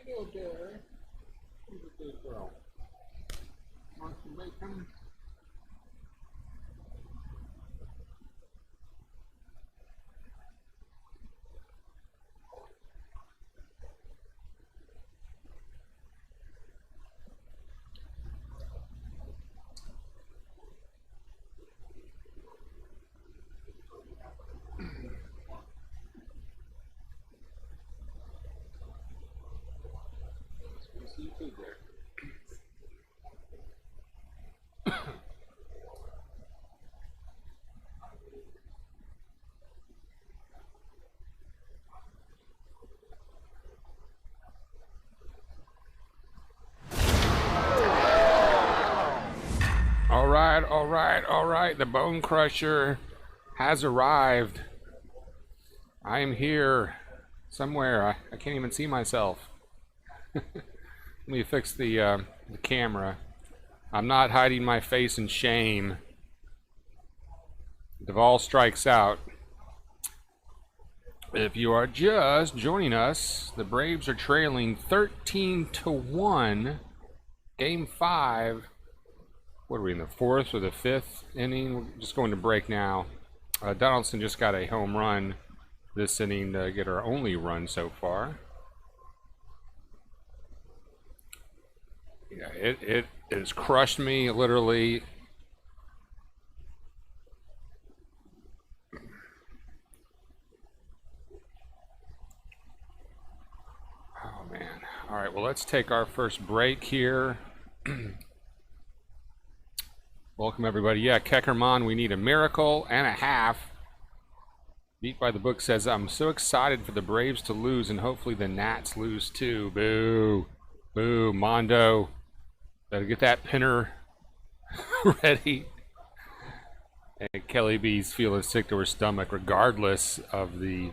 Good. He's a good girl. Want some bacon? See food there. All right. The Bone Crusher has arrived. I am here somewhere. I can't even see myself. Let me fix the camera. I'm not hiding my face in shame. Duvall strikes out. If you are just joining us, the Braves are trailing 13-1. Game 5. What are we in the 4th or the 5th inning? We're just going to break now. Donaldson just got a home run this inning to get our only run so far. Yeah, it has crushed me literally. Oh man. All right, well, let's take our first break here. Welcome everybody. Yeah, Keckerman, we need a miracle and a half. Beat by the Book says, I'm so excited for the Braves to lose and hopefully the Nats lose too. Boo. Boo, Mondo. Better get that pinner ready. And Kelly B's feeling sick to her stomach regardless of the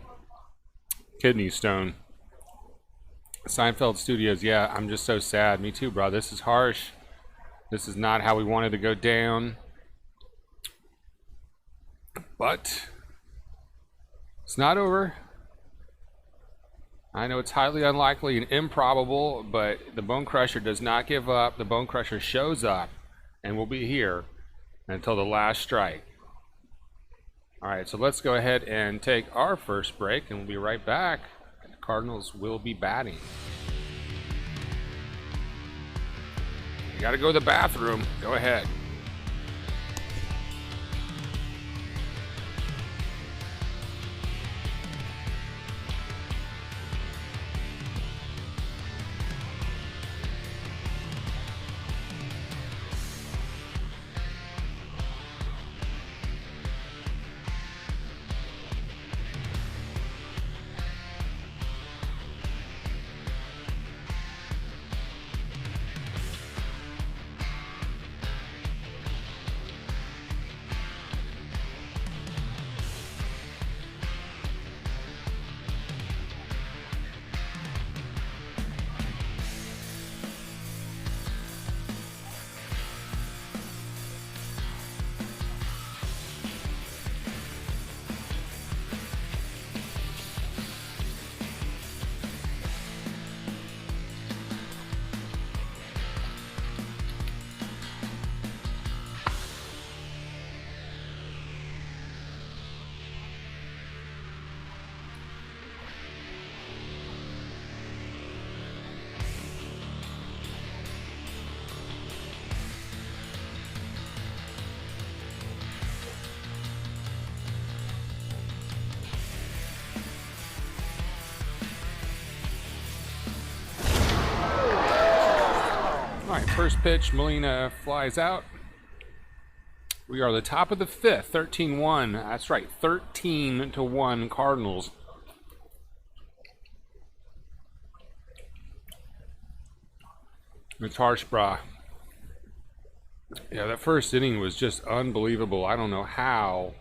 kidney stone. Seinfeld Studios, yeah, I'm just so sad. Me too, bro. This is harsh. This is not how we wanted to go down. But it's not over. I know it's highly unlikely and improbable, but the Bone Crusher does not give up. The Bone Crusher shows up and will be here until the last strike. All right, so let's go ahead and take our first break, and we'll be right back. The Cardinals will be batting. You gotta go to the bathroom. Go ahead. First pitch, Molina flies out. We are the top of the 5th, 13-1. That's right, 13-1 Cardinals. It's harsh, brah. Yeah, that first inning was just unbelievable. I don't know how.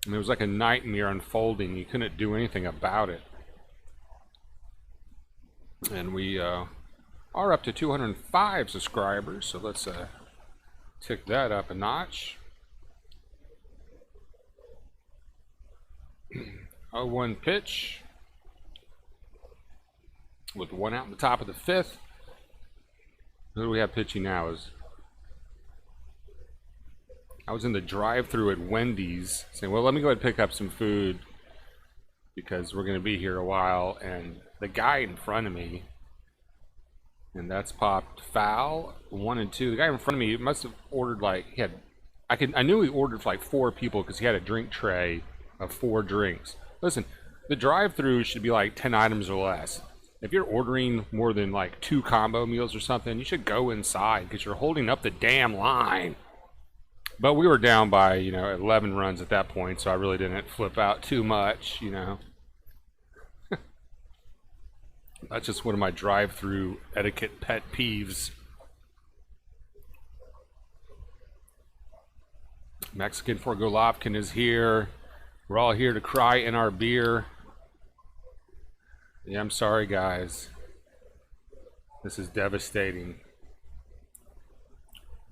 I mean, it was like a nightmare unfolding. You couldn't do anything about it. And we are up to 205 subscribers, so let's tick that up a notch. 0-1 pitch. with one out in the top of the 5th. Who do we have pitching now? I was in the drive-thru at Wendy's saying, well, let me go ahead and pick up some food because we're going to be here a while. And the guy in front of me, and that's popped foul, 1 and 2. The guy in front of me must have ordered like, I knew he ordered for like 4 people because he had a drink tray of 4 drinks. Listen, the drive-thru should be like 10 items or less. If you're ordering more than like 2 combo meals or something, you should go inside because you're holding up the damn line. But we were down by, 11 runs at that point, so I really didn't flip out too much, That's just one of my drive-through etiquette pet peeves. Mexican for Golovkin is here. We're all here to cry in our beer. Yeah, I'm sorry, guys. This is devastating.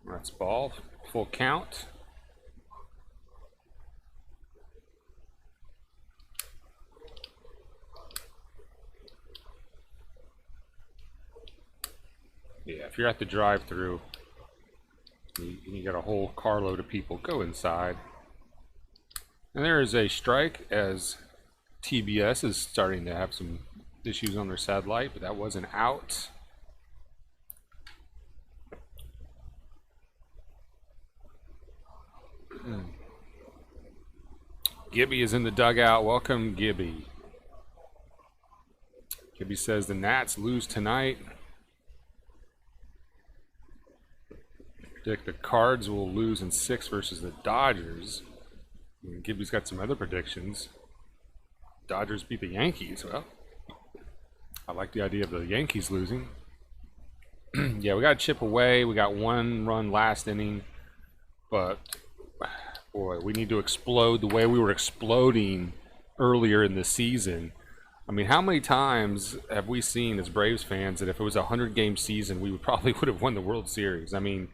That's ball. Full count. Yeah, if you're at the drive-thru, you got a whole carload of people, go inside. And there is a strike as TBS is starting to have some issues on their satellite, but that wasn't out. Gibby is in the dugout. Welcome, Gibby. Gibby says the Nats lose tonight. Predict the Cards will lose in 6 versus the Dodgers. And Gibby's got some other predictions. Dodgers beat the Yankees. Well, I like the idea of the Yankees losing. Yeah, we got to chip away. We got 1 run last inning. But boy, we need to explode the way we were exploding earlier in the season. I mean, how many times have we seen as Braves fans that if it was a 100-game season, we probably would have won the World Series? I mean,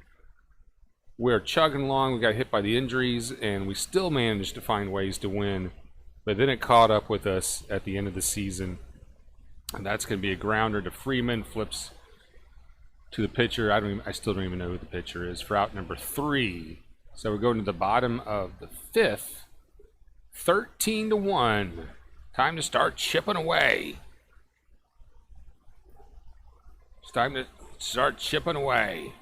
we're chugging along. We got hit by the injuries, and we still managed to find ways to win. But then it caught up with us at the end of the season. And that's going to be a grounder to Freeman. Flips to the pitcher. I still don't even know who the pitcher is for out number 3. So we're going to the bottom of the 5th. 13-1. Time to start chipping away. It's time to start chipping away.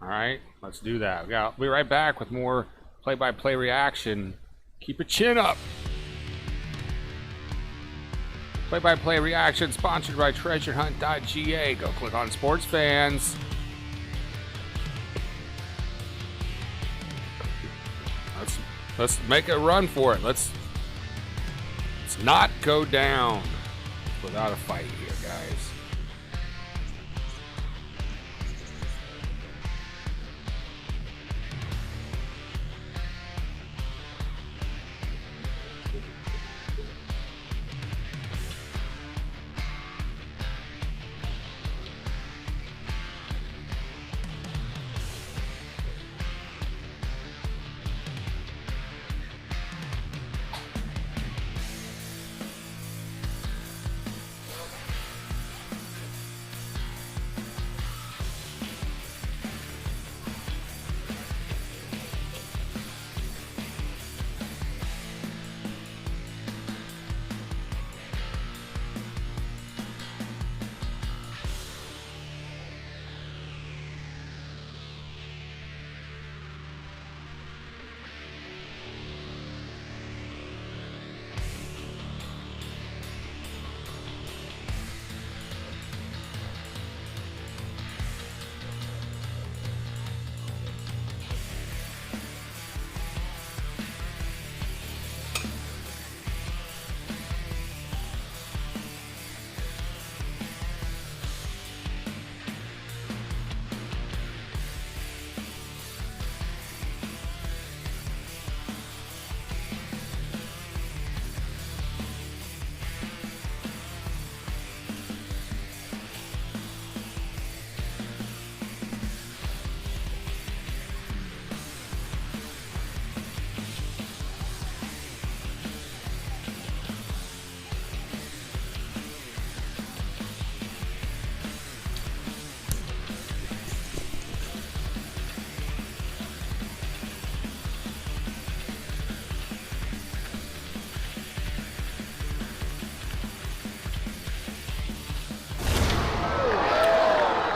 All right, let's do that. We'll be right back with more play-by-play reaction. Keep your chin up. Play-by-play reaction sponsored by TreasureHunt.ga. Go click on Sports Fans. Let's make a run for it. Let's not go down without a fight here, guys.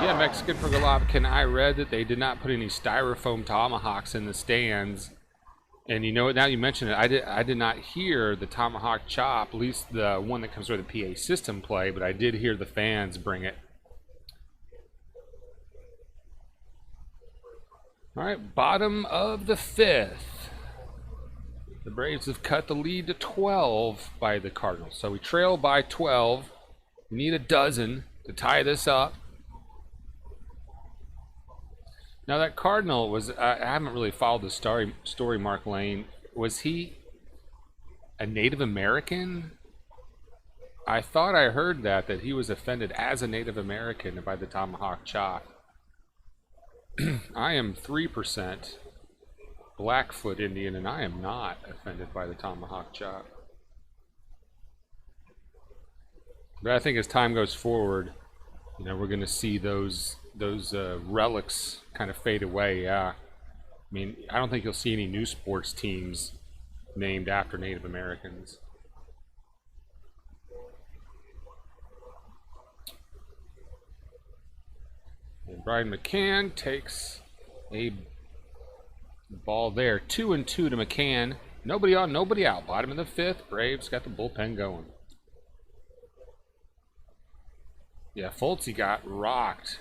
Yeah, Mexican for Golovkin. I read that they did not put any styrofoam tomahawks in the stands. And you know what? Now you mention it, I did not hear the tomahawk chop, at least the one that comes with the PA system play, but I did hear the fans bring it. All right, bottom of the fifth. The Braves have cut the lead to 12 by the Cardinals. So we trail by 12. We need a dozen to tie this up. Now that Cardinal was, I haven't really followed the story, Mark Lane. Was he a Native American? I thought I heard that he was offended as a Native American by the tomahawk chop. I am 3% Blackfoot Indian, and I am not offended by the tomahawk chop. But I think as time goes forward, you know, we're going to see those relics kind of fade away. Yeah, I mean, I don't think you'll see any new sports teams named after Native Americans. And Brian McCann takes a ball there. 2-2 to McCann. Nobody on, nobody out. Bottom of the fifth. Braves got the bullpen going. Yeah, Fultz got rocked.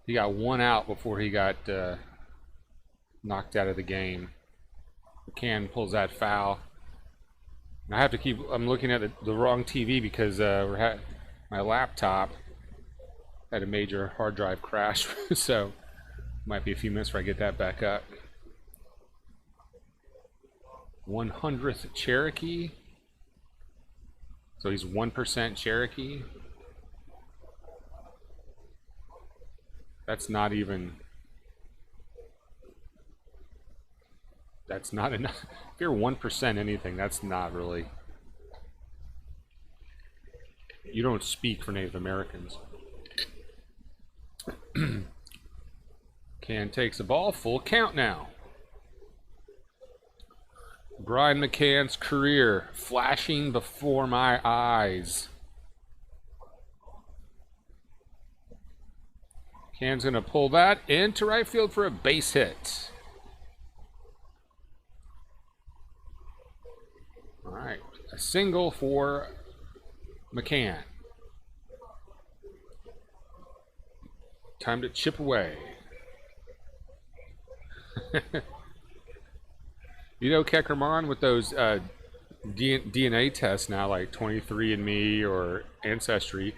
He got one out before he got knocked out of the game. McCann pulls that foul. And I have to keep, I'm looking at the wrong TV because my laptop had a major hard drive crash. So might be a few minutes before I get that back up. 100th Cherokee. So he's 1% Cherokee. That's not even, that's not enough. If you're 1% anything, that's not really, you don't speak for Native Americans. Can takes the ball, full count now. Brian McCann's career flashing before my eyes. McCann's going to pull that into right field for a base hit. All right, a single for McCann. Time to chip away. You know, Keckerman, with those DNA tests now, like 23andMe or Ancestry,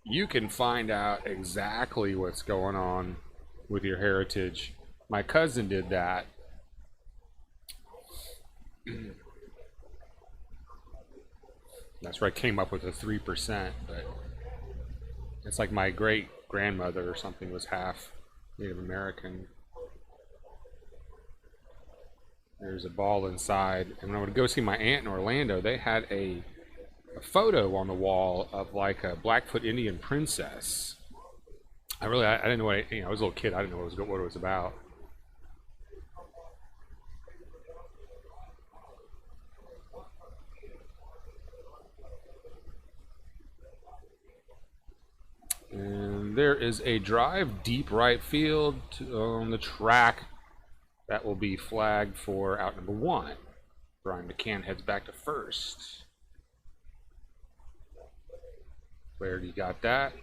you can find out exactly what's going on with your heritage. My cousin did that. That's where I came up with the 3%, but it's like my great-grandmother or something was half Native American. There's a ball inside. And when I would go see my aunt in Orlando, they had a photo on the wall of like a Blackfoot Indian princess. I didn't know what, I was a little kid. I didn't know what it was about. And there is a drive deep right field on the track. That will be flagged for out number 1. Brian McCann heads back to first. Flaherty got that.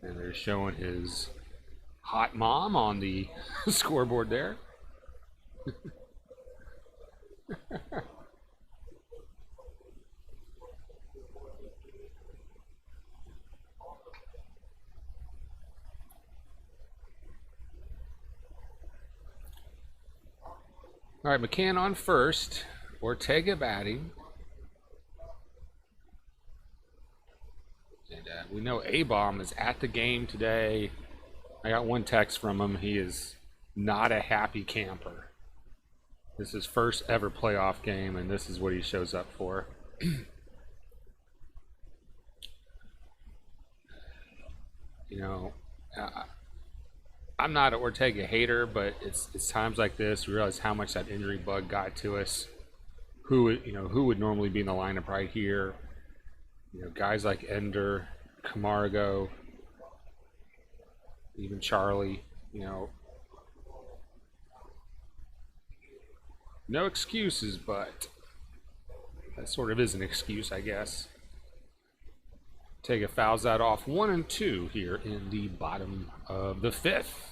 And they're showing his hot mom on the scoreboard there. All right, McCann on first. Ortega batting. And we know A-Bomb is at the game today. I got one text from him. He is not a happy camper. This is his first ever playoff game, and this is what he shows up for. You know, I'm not an Ortega hater, but it's times like this we realize how much that injury bug got to us. Who would normally be in the lineup right here? You know, guys like Ender, Camargo, even Charlie, you know, no excuses, but that sort of is an excuse, I guess. Tega fouls that off 1 and 2 here in the bottom of the 5th.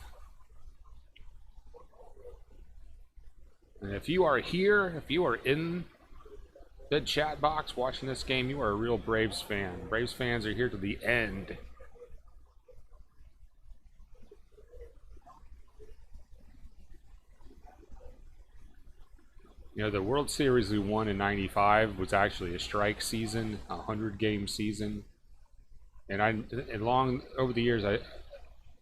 And if you are here, if you are in the chat box watching this game, you are a real Braves fan. Braves fans are here to the end. You know, the World Series we won in '95 was actually a strike season, a 100-game season. And long over the years,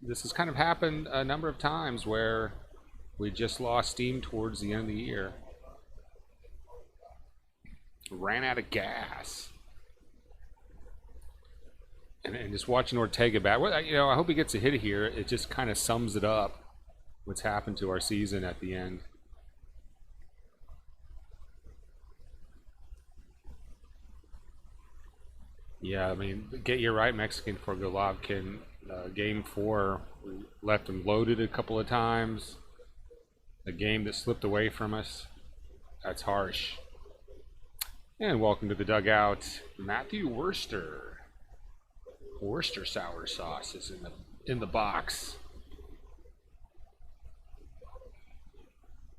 this has kind of happened a number of times where we just lost steam towards the end of the year. Ran out of gas. And just watching Ortega bat, well, you know, I hope he gets a hit here. It just kind of sums it up, what's happened to our season at the end. Yeah, I mean, get you right, Mexican for Golovkin. Game 4, we left him loaded a couple of times. A game that slipped away from us. That's harsh. And welcome to the dugout, Matthew Worcester. Worcester sour sauce is in the box.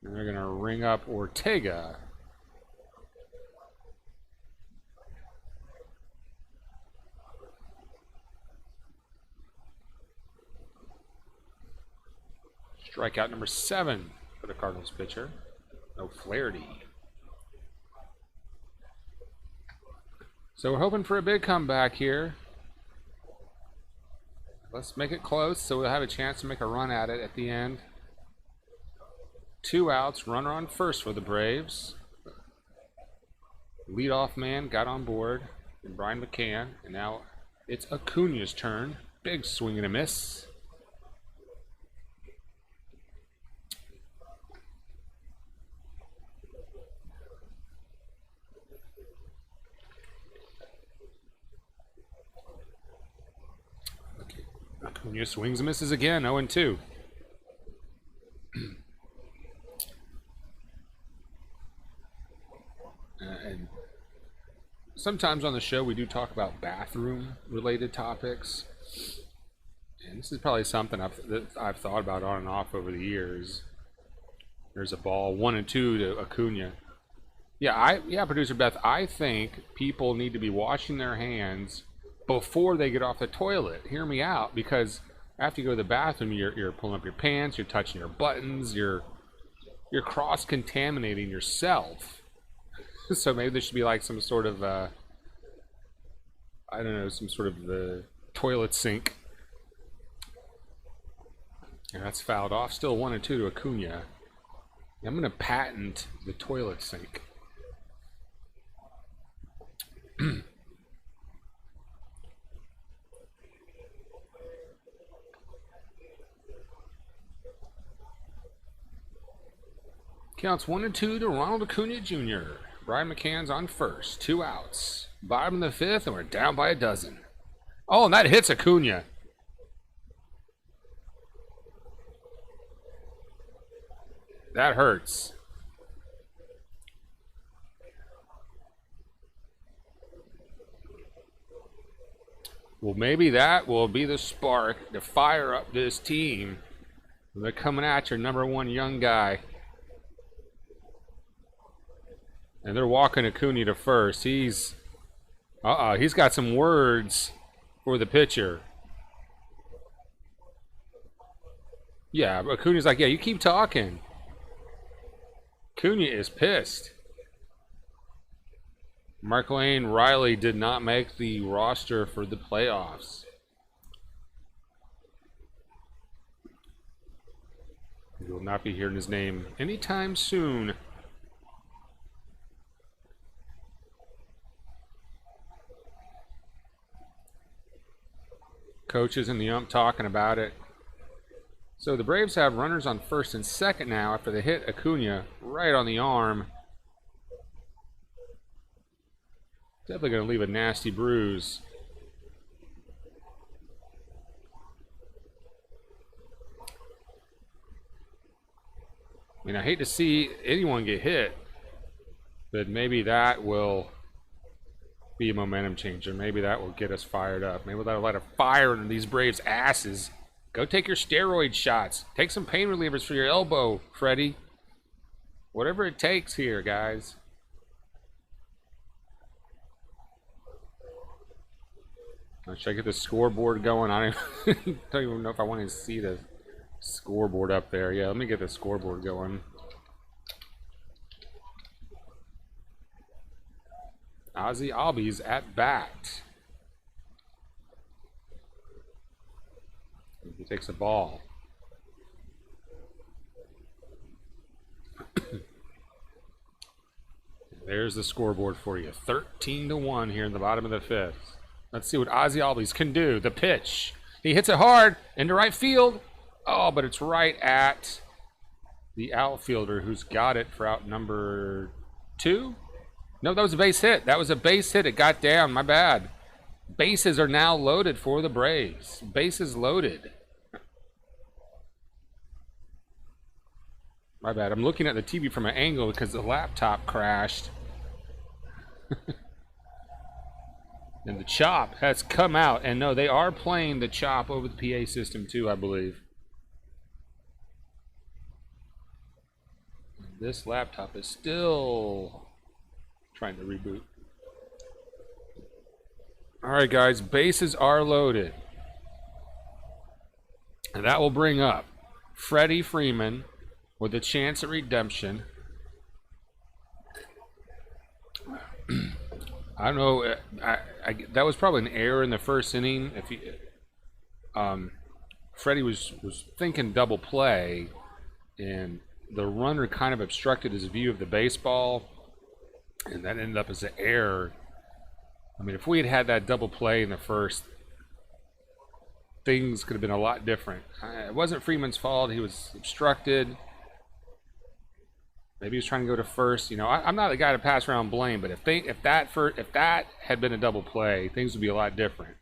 And they're gonna ring up Ortega. Strikeout number 7 for the Cardinals pitcher. O'Flaherty. So we're hoping for a big comeback here. Let's make it close so we'll have a chance to make a run at it at the end. 2 outs, runner on first for the Braves. Leadoff man got on board, and Brian McCann, and now it's Acuna's turn. Big swing and a miss. Acuna swings and misses again, 0-2. And sometimes on the show we do talk about bathroom-related topics. And this is probably something I've thought about on and off over the years. There's a ball, 1-2 to Acuna. Yeah, Producer Beth, I think people need to be washing their hands before they get off the toilet. Hear me out, because after you go to the bathroom, you're pulling up your pants, you're touching your buttons, you're cross-contaminating yourself. So maybe there should be like some sort of I don't know, some sort of toilet sink. And that's fouled off. Still 1-2 to Acuna. I'm gonna patent the toilet sink. Counts 1-2 to Ronald Acuna Jr. Brian McCann's on first. 2 outs. Bottom of the 5th, and we're down by a dozen. Oh, and that hits Acuna. That hurts. Well, maybe that will be the spark to fire up this team. They're coming at your #1 young guy. And they're walking Acuna to first. He's got some words for the pitcher. Yeah, Acuna's like, yeah, you keep talking. Acuna is pissed. Mark Lane Riley did not make the roster for the playoffs. We will not be hearing his name anytime soon. Coaches and the ump talking about it. So the Braves have runners on first and second now after they hit Acuna right on the arm. Definitely going to leave a nasty bruise. I mean, I hate to see anyone get hit, but maybe that will be a momentum changer. Maybe that will get us fired up. Maybe that'll light a fire under these Braves' asses. Go take your steroid shots. Take some pain relievers for your elbow, Freddie. Whatever it takes here, guys. Should I get the scoreboard going? I don't even know if I want to see the scoreboard up there. Yeah, let me get the scoreboard going. Ozzy Albies at bat. He takes a ball. There's the scoreboard for you. 13-1 here in the bottom of the fifth. Let's see what Ozzy Albies can do. The pitch. He hits it hard into right field. Oh, but it's right at the outfielder who's got it for out number 2. No, that was a base hit. That was a base hit. It got down. My bad. Bases are now loaded for the Braves. Bases loaded. My bad. I'm looking at the TV from an angle because the laptop crashed. And the chop has come out. And no, they are playing the chop over the PA system too, I believe. This laptop is still trying to reboot. All right, guys, bases are loaded. And that will bring up Freddie Freeman with a chance at redemption. I don't know. That was probably an error in the first inning. If he, Freddie was thinking double play, and the runner kind of obstructed his view of the baseball, and that ended up as an error. I mean, if we had had that double play in the first, things could have been a lot different. It wasn't Freeman's fault. He was obstructed. Maybe he was trying to go to first. You know, I'm not the guy to pass around blame, but if that had been a double play, things would be a lot different.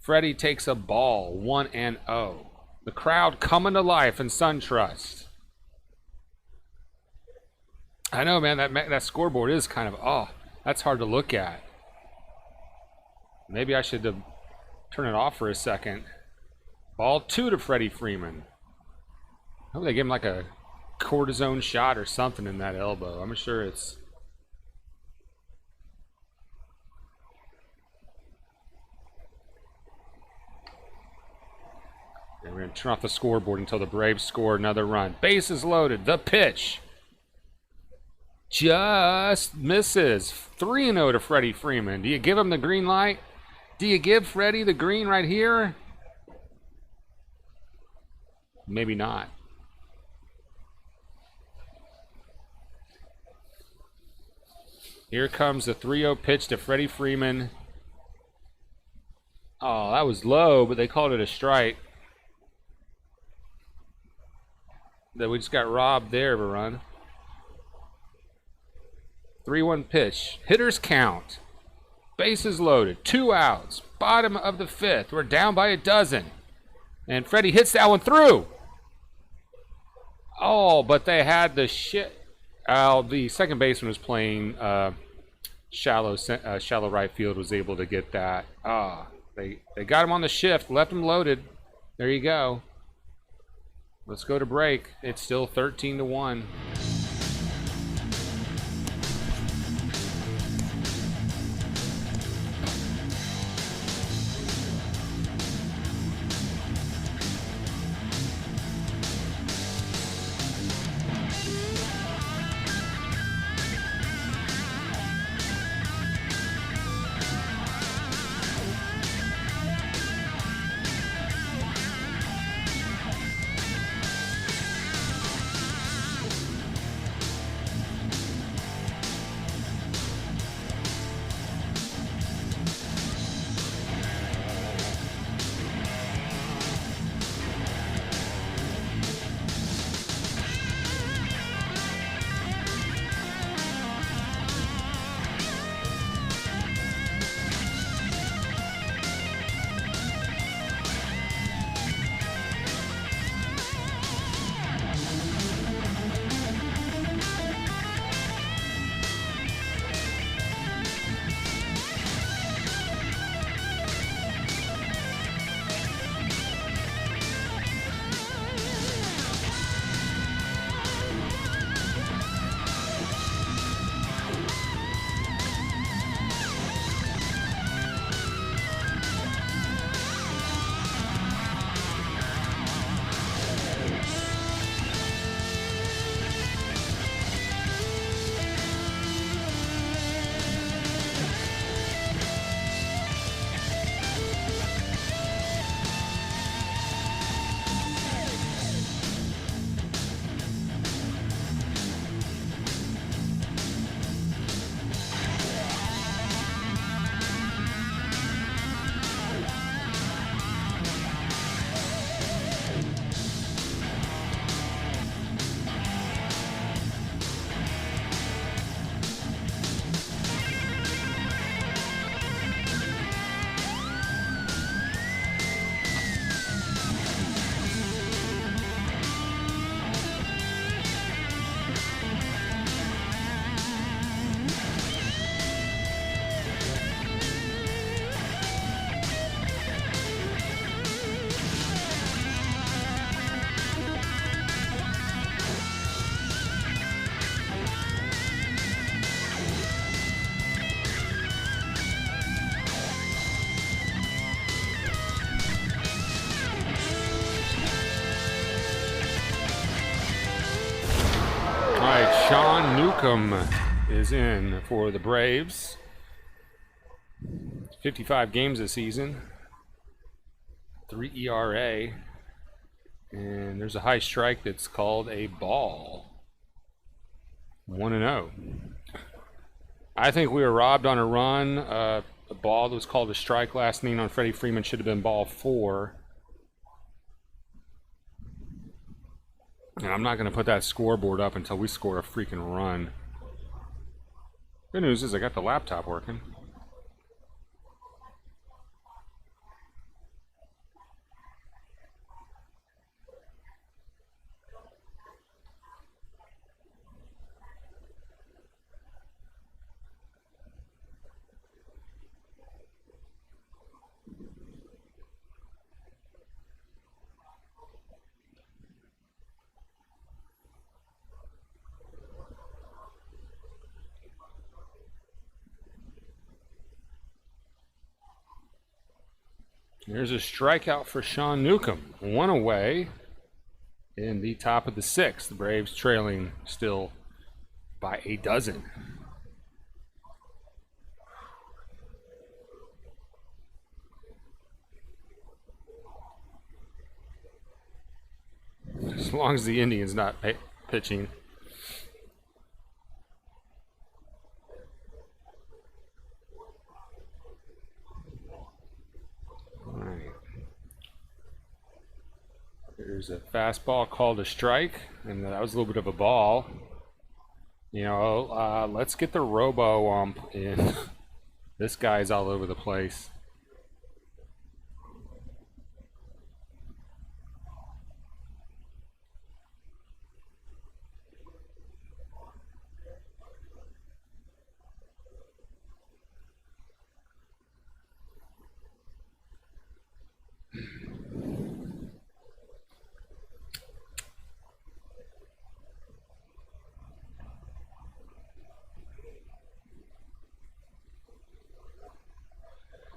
Freddie takes a ball, 1-0. The crowd coming to life in SunTrust. I know, man. That scoreboard is kind of that's hard to look at. Maybe I should turn it off for a second. Ball 2 to Freddie Freeman. I hope they give him like a cortisone shot or something in that elbow. I'm sure it's... And we're going to turn off the scoreboard until the Braves score another run. Bases loaded. The pitch. Just misses. 3-0 to Freddie Freeman. Do you give him the green light? Do you give Freddie the green right here? Maybe not. Here comes the 3-0 pitch to Freddie Freeman. Oh, that was low, but they called it a strike. That we just got robbed there of a run. 3-1 pitch. Hitters count. Bases loaded. 2 outs. Bottom of the fifth. We're down by a dozen. And Freddie hits that one through. Oh, but they had the shit. The second baseman was playing shallow right field, was able to get that. They got him on the shift, left him loaded. There you go. Let's go to break. It's still 13-1. Sean Newcomb is in for the Braves. 55 games this season. 3 ERA. And there's a high strike that's called a ball. 1-0. I think we were robbed on a run. The ball that was called a strike last inning on Freddie Freeman should have been ball 4. And I'm not going to put that scoreboard up until we score a freaking run. Good news is I got the laptop working. There's a strikeout for Sean Newcomb. 1 away in the top of the 6th. The Braves trailing still by a dozen. As long as the Indians not pitching. There's a fastball called a strike, and that was a little bit of a ball. You know, let's get the robo-ump in. This guy's all over the place.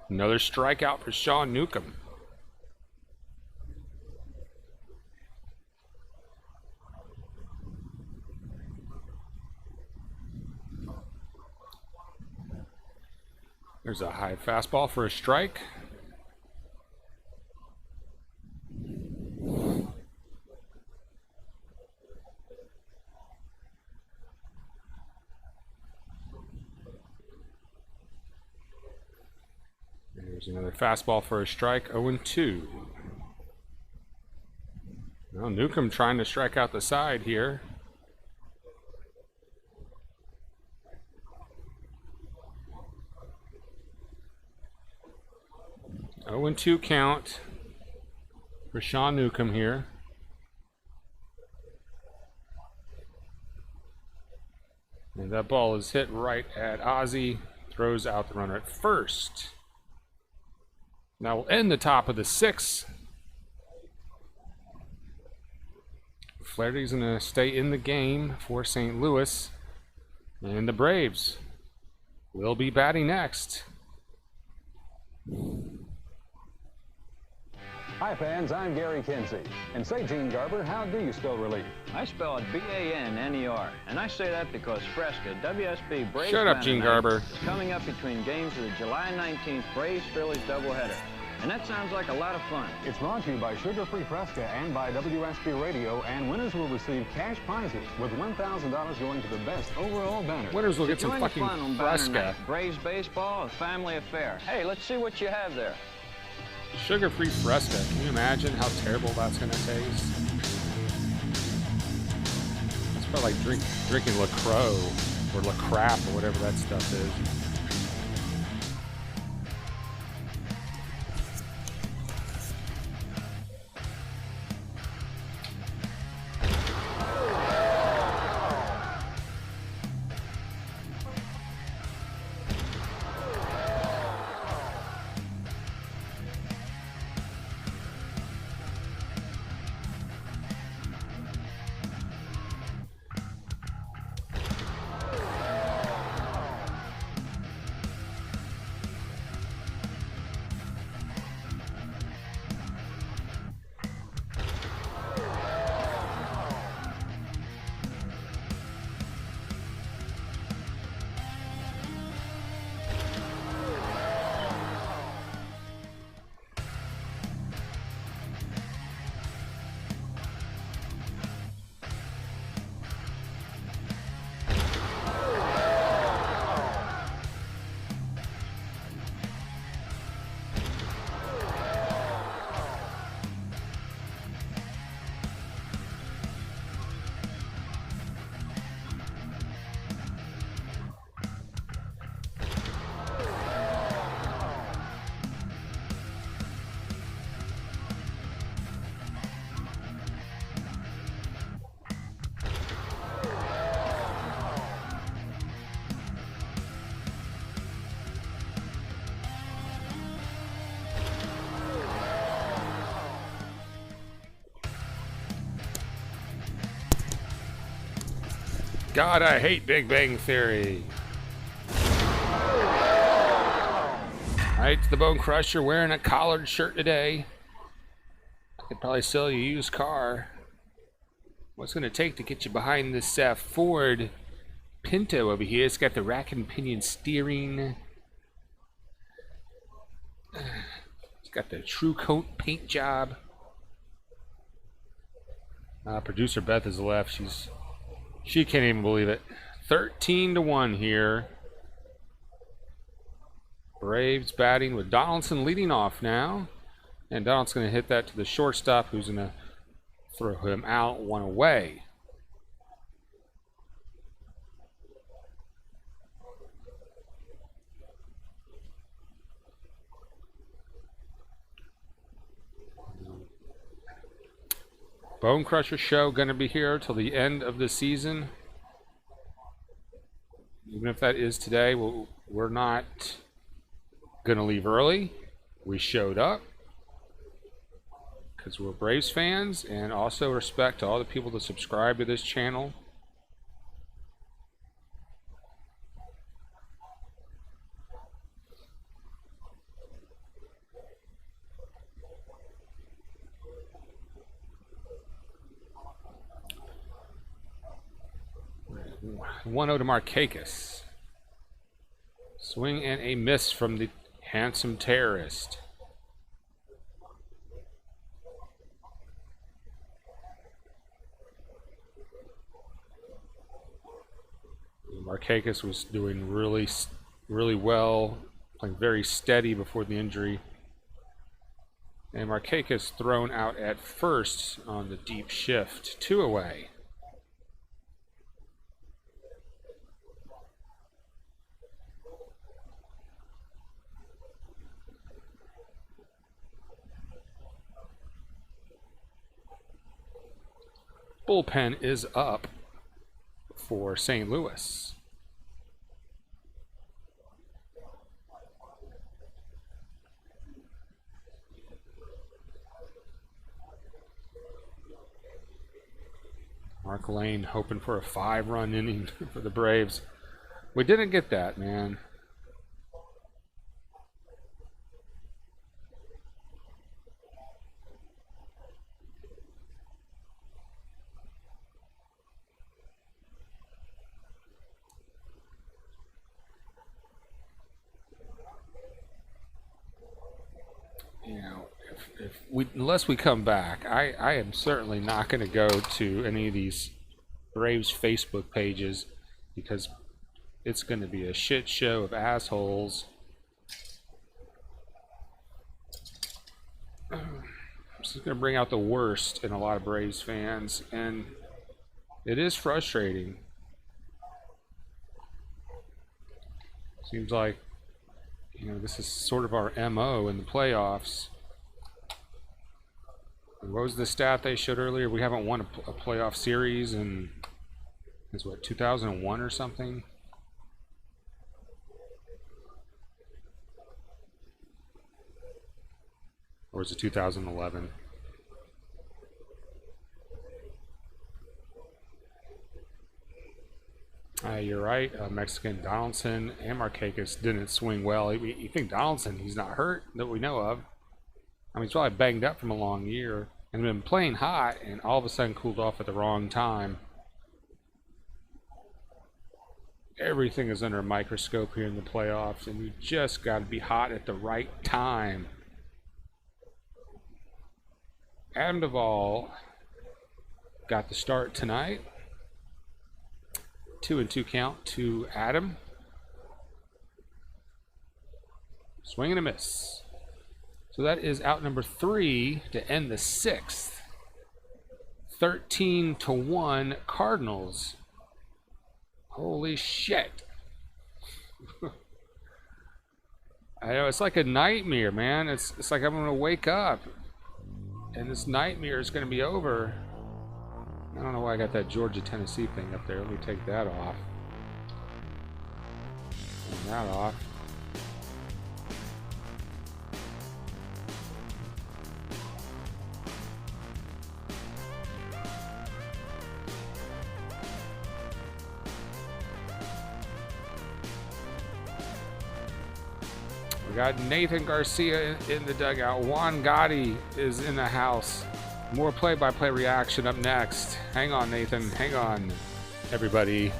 Another strikeout for Sean Newcomb. There's a high fastball for a strike. There's another fastball for a strike, 0-2. Well, Newcomb trying to strike out the side here. Oh and 2 count for Sean Newcomb here. And that ball is hit right at Ozzie. Throws out the runner at first. Now we'll end the top of the 6th. Flaherty's going to stay in the game for St. Louis. And the Braves will be batting next. Hi fans, I'm Gary Kinsey. And say, Gene Garber, how do you spell relief? I spell it B-A-N-N-E-R. And I say that because Fresca, WSB Braves Shut up, Gene Garber. is coming up between games of the July 19th Braves-Phillies doubleheader. And that sounds like a lot of fun. It's brought to you by Sugar Free Fresca and by WSB Radio, and winners will receive cash prizes with $1,000 going to the best overall banner. Winners will get some Join the fucking fun on Fresca. Banner Night. Braves baseball, a family affair. Hey, let's see what you have there. Sugar-free Fresca. Can you imagine how terrible that's going to taste? It's probably like drinking LaCroix or LaCrap or whatever that stuff is. God, I hate Big Bang Theory. Alright, the Bone Crusher wearing a collared shirt today. I could probably sell you a used car. What's going to take to get you behind this Ford Pinto over here? It's got the rack and pinion steering. It's got the True Coat paint job. Producer Beth has left. She can't even believe it. 13-1 here. Braves batting with Donaldson leading off now. And Donaldson's going to hit that to the shortstop, who's going to throw him out, one away. Bone Crusher show going to be here till the end of the season. Even if that is today, we're not going to leave early. We showed up because we're Braves fans, and also respect to all the people that subscribe to this channel. One 0 to Markakis. Swing and a miss from the handsome terrorist. Markakis was doing really well, playing very steady before the injury. And Markakis thrown out at first on the deep shift, 2 away. Bullpen is up for St. Louis. Mark Lane hoping for a 5-run inning for the Braves. We didn't get that, man. Unless we come back, I am certainly not going to go to any of these Braves Facebook pages, because it's going to be a shit show of assholes. This is going to bring out the worst in a lot of Braves fans, and it is frustrating. Seems like, this is sort of our MO in the playoffs. What was the stat they showed earlier? We haven't won a playoff series in, it's what, 2001 or something? Or was it 2011? You're right. Mexican Donaldson and Markakis didn't swing well. You think Donaldson, he's not hurt that we know of. I mean, he's probably banged up from a long year and been playing hot, and all of a sudden cooled off at the wrong time. Everything is under a microscope here in the playoffs, and you just got to be hot at the right time. Adam Duvall got the start tonight. 2-2 count to Adam. Swing and a miss. So that is out number 3 to end the 6th. 13-1 Cardinals. Holy shit. I know, it's like a nightmare, man. It's like I'm going to wake up and this nightmare is going to be over. I don't know why I got that Georgia-Tennessee thing up there. Let me take that off. Turn that off. We got Nathan Garcia in the dugout. Juan Gotti is in the house. More play-by-play reaction up next. Hang on, Nathan. Hang on, everybody.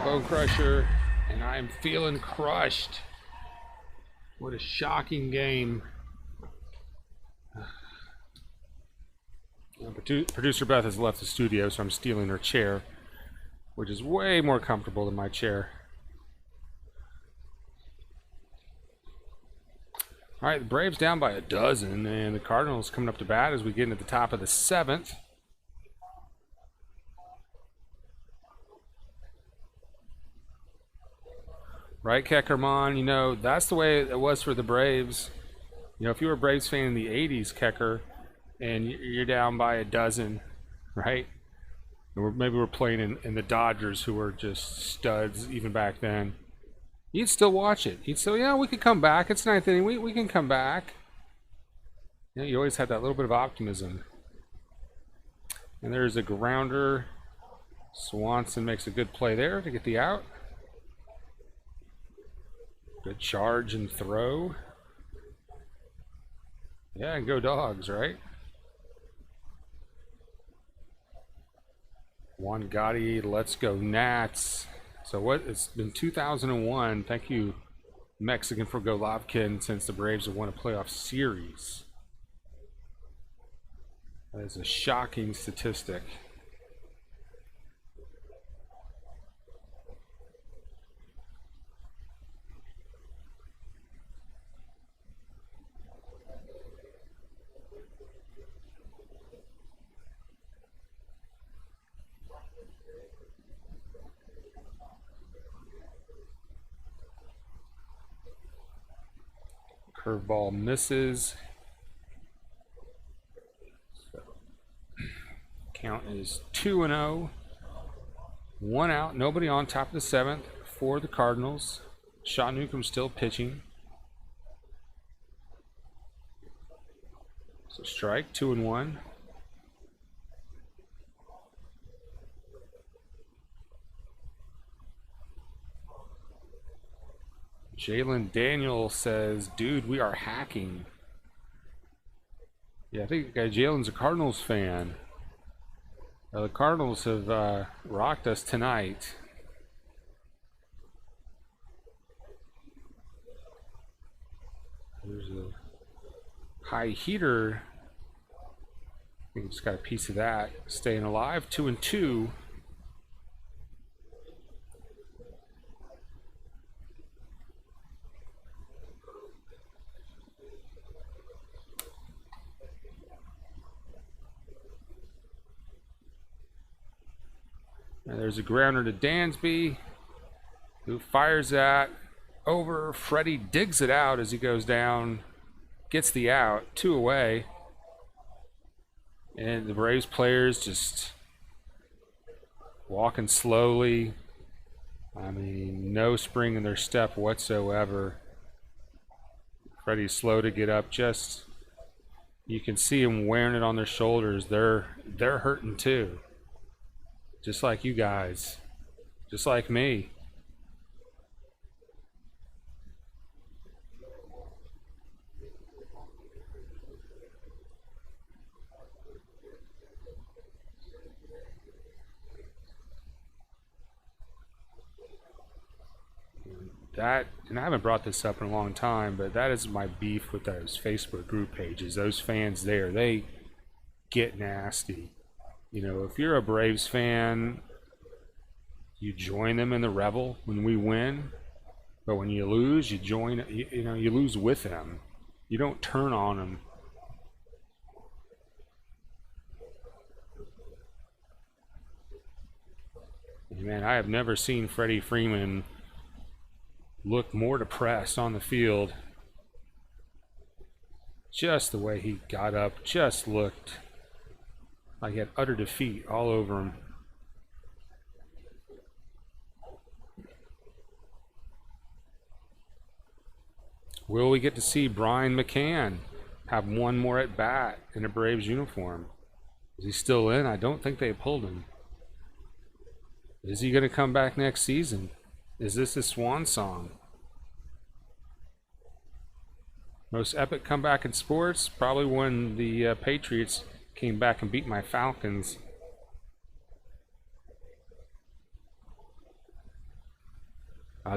Bone Crusher, and I am feeling crushed. What a shocking game. Producer Beth has left the studio, so I'm stealing her chair, which is way more comfortable than my chair. All right, the Braves down by 12, and the Cardinals coming up to bat as we get into the top of the 7th. Right, Keckerman? You know, that's the way it was for the Braves. You know, if you were a Braves fan in the 80s, Kecker, and you're down by 12, right? And maybe we're playing in the Dodgers, who were just studs even back then. You'd still watch it. You'd still, yeah, we could come back. It's 9th inning. We can come back. You know, you always had that little bit of optimism. And there's a grounder. Swanson makes a good play there to get the out. Good charge and throw. Yeah, and go Dogs, right? Juan Gotti, let's go Nats. So what? It's been 2001. Thank you, Mexican, for Golovkin, since the Braves have won a playoff series. That is a shocking statistic. Curveball misses. So, count is 2-0. 1 out. Nobody on top of the 7th for the Cardinals. Sean Newcomb still pitching. So strike, 2-1. Jalen Daniel says, dude, we are hacking. Yeah, I think Jalen's a Cardinals fan. The Cardinals have rocked us tonight. There's a high heater. I think we just got a piece of that. Staying alive, 2-2. And there's a grounder to Dansby, who fires that over. Freddie digs it out as he goes down. gets the out, 2 away. And the Braves players just walking slowly. I mean, no spring in their step whatsoever. Freddie's slow to get up. Just, you can see them wearing it on their shoulders. They're hurting too. Just like you guys. Just like me. That, and I haven't brought this up in a long time, but that is my beef with those Facebook group pages. Those fans there, they get nasty. You know, if you're a Braves fan, you join them in the revel when we win. But when you lose, you join, you lose with them. You don't turn on them. Man, I have never seen Freddie Freeman look more depressed on the field. Just the way he got up, just looked like he had utter defeat all over him. Will we get to see Brian McCann have one more at bat in a Braves uniform? Is he still in? I don't think they pulled him. Is he going to come back next season? Is this his swan song? Most epic comeback in sports? Probably when the Patriots came back and beat my Falcons.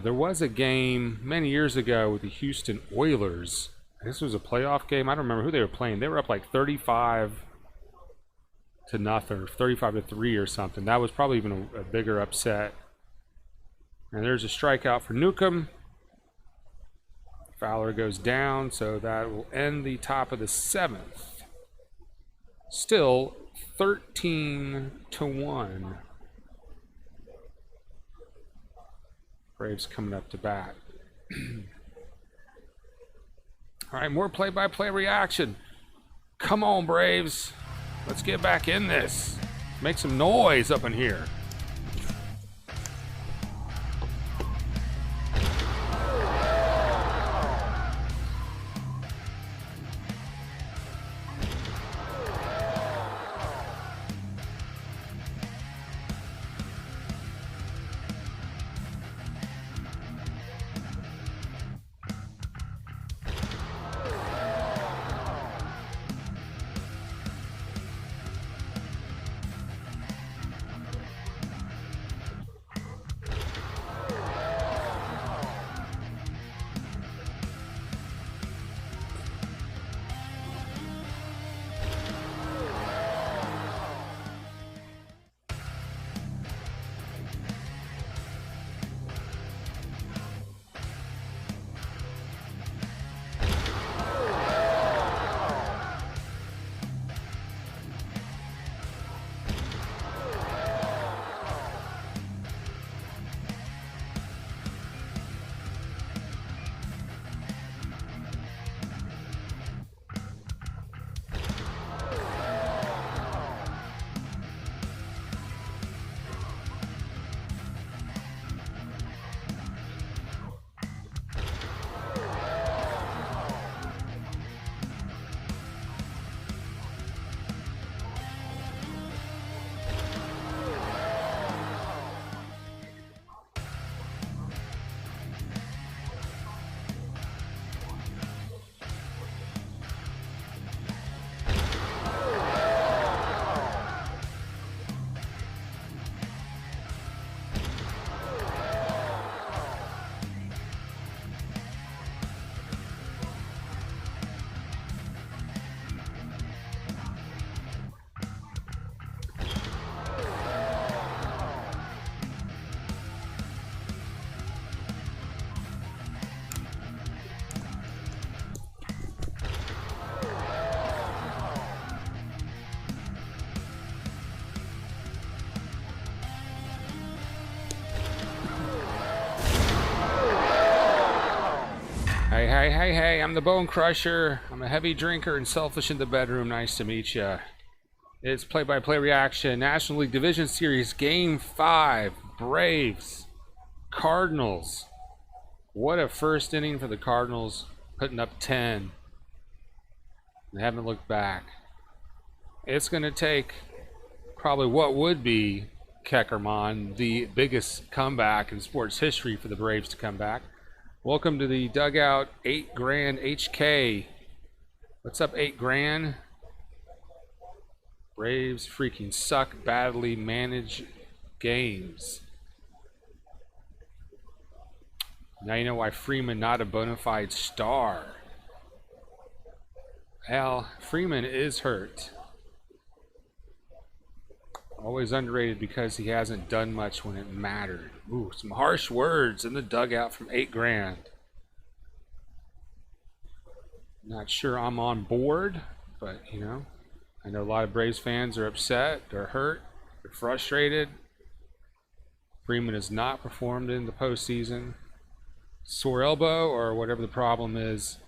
There was a game many years ago with the Houston Oilers. This was a playoff game. I don't remember who they were playing. They were up like 35-0, or 35-3 or something. That was probably even a bigger upset. And there's a strikeout for Newcomb. Fowler goes down, so that will end the top of the 7th. Still 13-1. Braves coming up to bat. All right, more play-by-play reaction. Come on, Braves. Let's get back in this. Make some noise up in here. Hey, I'm the Bone Crusher. I'm a heavy drinker and selfish in the bedroom. Nice to meet you. It's play-by-play reaction. National League Division Series Game 5. Braves. Cardinals. What a first inning for the Cardinals. Putting up 10. They haven't looked back. It's going to take probably what would be Keckerman, the biggest comeback in sports history for the Braves to come back. Welcome to the dugout, 8 grand HK. What's up, 8 grand? Braves freaking suck, badly managed games. Now you know why Freeman not a bona fide star. Hell, Freeman is hurt. Always underrated because he hasn't done much when it mattered. Ooh, some harsh words in the dugout from 8 grand. Not sure I'm on board, but you know, I know a lot of Braves fans are upset, they're hurt, they're frustrated. Freeman has not performed in the postseason. Sore elbow or whatever the problem is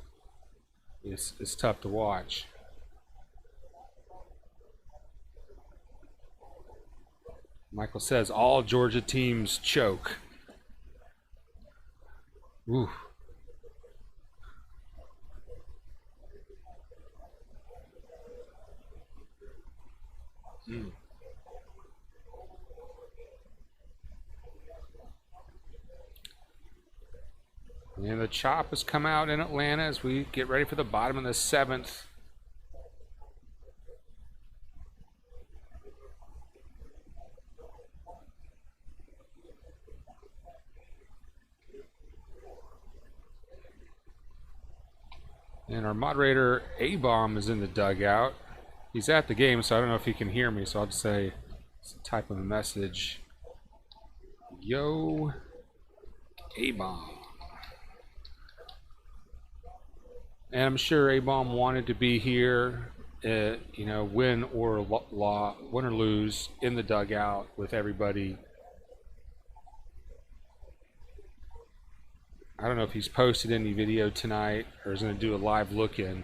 tough to watch. Michael says all Georgia teams choke. Ooh. And the chop has come out in Atlanta as we get ready for the bottom of the 7th. And our moderator, A-Bomb, is in the dugout. He's at the game, so I don't know if he can hear me, so I'll just say, type him a message. Yo, A-Bomb. And I'm sure A-Bomb wanted to be here, you know, win or lose in the dugout with everybody. I don't know if he's posted any video tonight or is going to do a live look-in.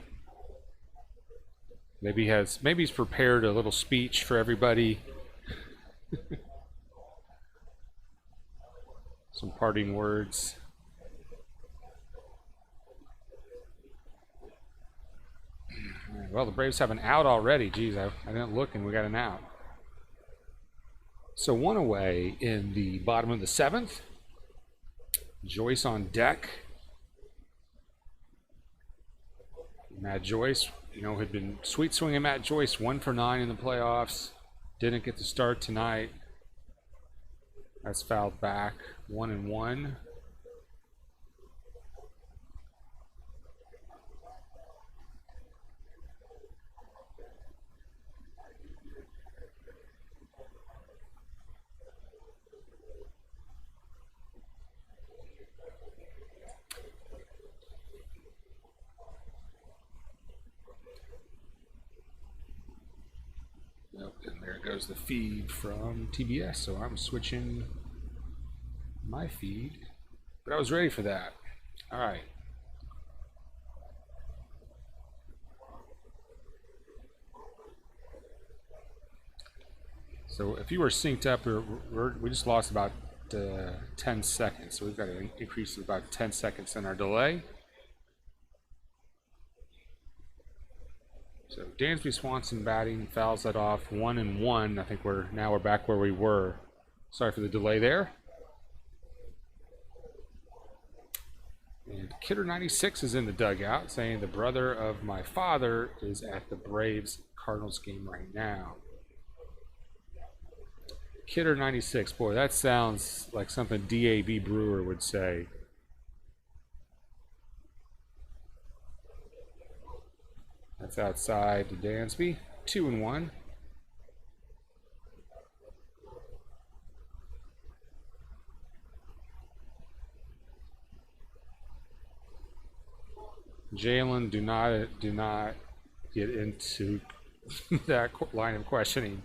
Maybe he's prepared a little speech for everybody. Some parting words. Well, the Braves have an out already. Geez, I didn't look and we got an out. So 1 away in the bottom of the 7th. Joyce on deck. Matt Joyce, you know, had been sweet swinging Matt Joyce 1 for 9 in the playoffs. Didn't get to start tonight. That's fouled back. 1-1. And there goes the feed from TBS, so I'm switching my feed. But I was ready for that. All right. So if you were synced up, we just lost about 10 seconds. So we've got to increase to about 10 seconds in our delay. So Dansby Swanson batting, fouls that off 1-1. I think we're back where we were. Sorry for the delay there. And Kidder 96 is in the dugout, saying the brother of my father is at the Braves Cardinals game right now. Kidder 96, boy, that sounds like something D.A.B. Brewer would say. That's outside to Dansby. 2-1. Jalen, do not get into that line of questioning.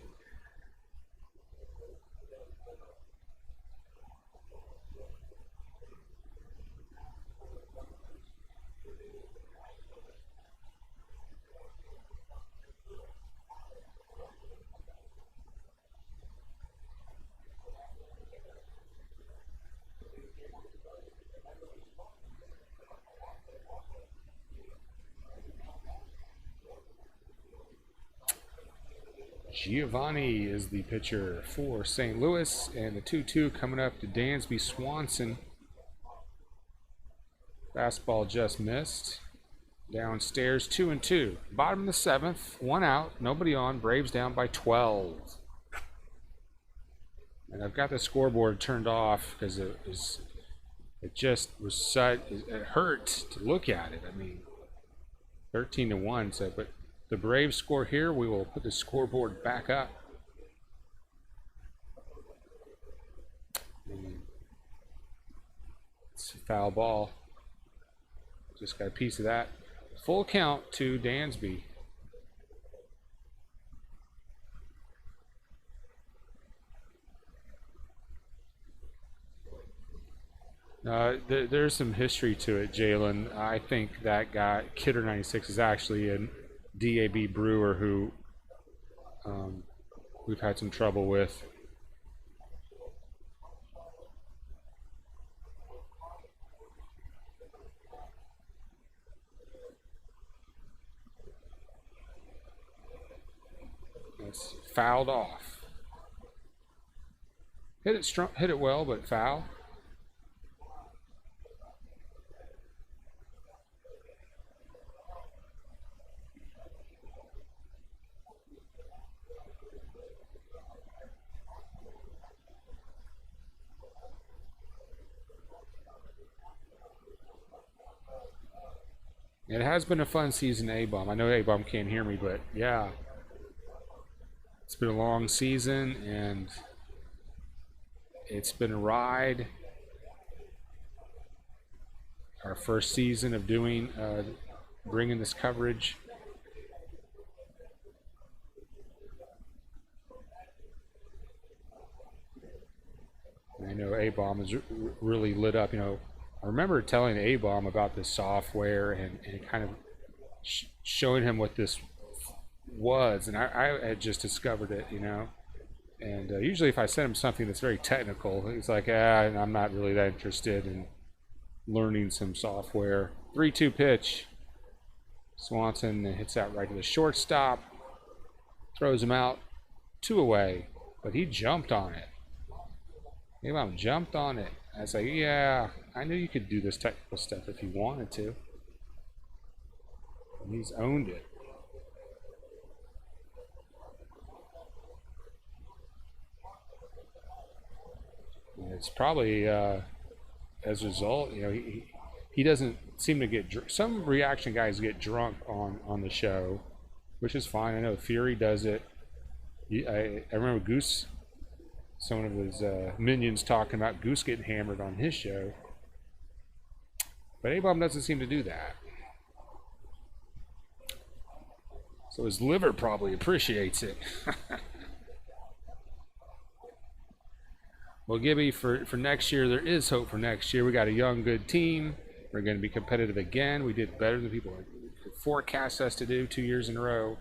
Giovanni is the pitcher for St. Louis, and the 2-2 coming up to Dansby Swanson. Fastball just missed. Downstairs, 2-2. Bottom of the 7th, 1 out, nobody on. Braves down by 12. And I've got the scoreboard turned off because it just was such, it hurt to look at it. I mean, 13-1. So, but the Braves score here. We will put the scoreboard back up. It's a foul ball. Just got a piece of that. Full count to Dansby. There's some history to it, Jalen. I think that guy, Kidder96, is actually a DAB Brewer who we've had some trouble with. It's fouled off. Hit it strong, hit it well, but foul. It has been a fun season, A-Bomb. I know A-Bomb can't hear me, but yeah. It's been a long season, and it's been a ride. Our first season of doing, bringing this coverage. And I know A-Bomb is really lit up, you know. I remember telling A-Bomb about this software and kind of showing him what this was, and I had just discovered it, you know. And usually if I send him something that's very technical, he's like, I'm not really that interested in learning some software. 3-2 pitch. Swanson hits that right to the shortstop, throws him out, 2 away, but he jumped on it. A-Bomb jumped on it. I was like, yeah, I knew you could do this technical stuff if you wanted to. And he's owned it. And it's probably as a result, you know, he doesn't seem to get some reaction guys get drunk on the show, which is fine. I know Fury does it. I remember Goose, some of his minions talking about Goose getting hammered on his show. But A-Bomb doesn't seem to do that. So his liver probably appreciates it. Well, Gibby, for next year, there is hope for next year. We got a young, good team. We're going to be competitive again. We did better than people forecast us to do 2 years in a row.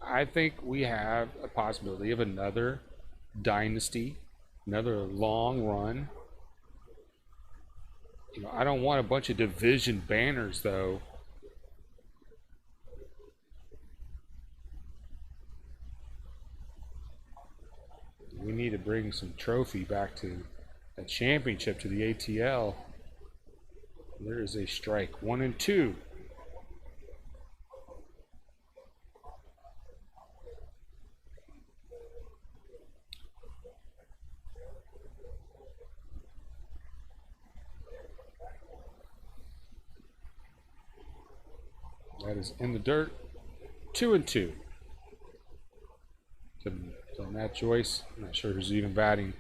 I think we have a possibility of another dynasty, another long run. You know, I don't want a bunch of division banners, though. We need to bring some trophy back to a championship to the ATL. There is a strike. 1-2. That is in the dirt. 2-2. To Matt Joyce. I'm not sure who's even batting.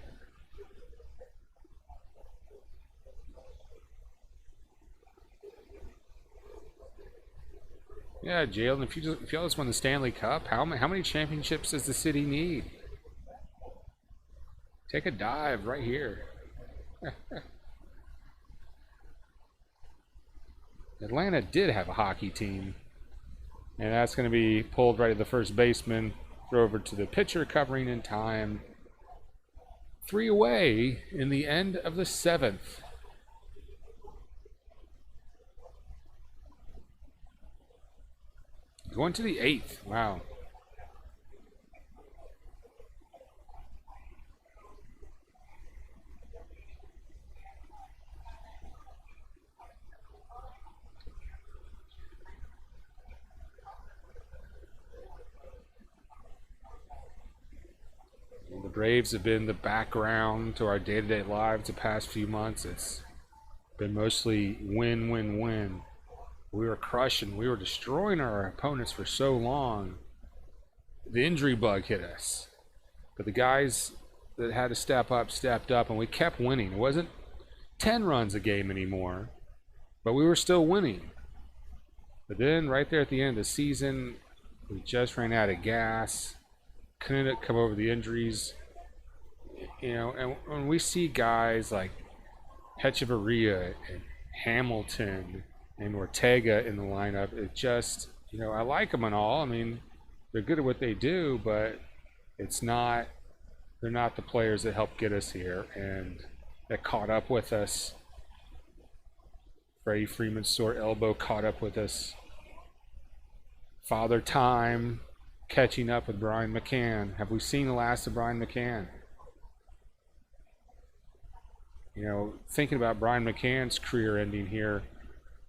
Yeah, Jalen, if y'all just won the Stanley Cup, how many championships does the city need? Take a dive right here. Atlanta did have a hockey team. And that's going to be pulled right to the first baseman. Throw over to the pitcher, covering in time. 3 away in the end of the 7th. Going to the 8th. Wow. The Braves have been the background to our day-to-day lives the past few months. It's been mostly win, win, win. We were crushing, we were destroying our opponents for so long. The injury bug hit us. But the guys that had to step up, stepped up, and we kept winning. It wasn't 10 runs a game anymore, but we were still winning. But then right there at the end of the season, we just ran out of gas. Couldn't come over the injuries. You know, and when we see guys like Hechavarria and Hamilton and Ortega in the lineup, it just, you know, I like them and all. I mean, they're good at what they do, but it's not, they're not the players that help get us here and that caught up with us. Freddie Freeman's sore elbow caught up with us. Father Time catching up with Brian McCann. Have we seen the last of Brian McCann? You know, thinking about Brian McCann's career ending here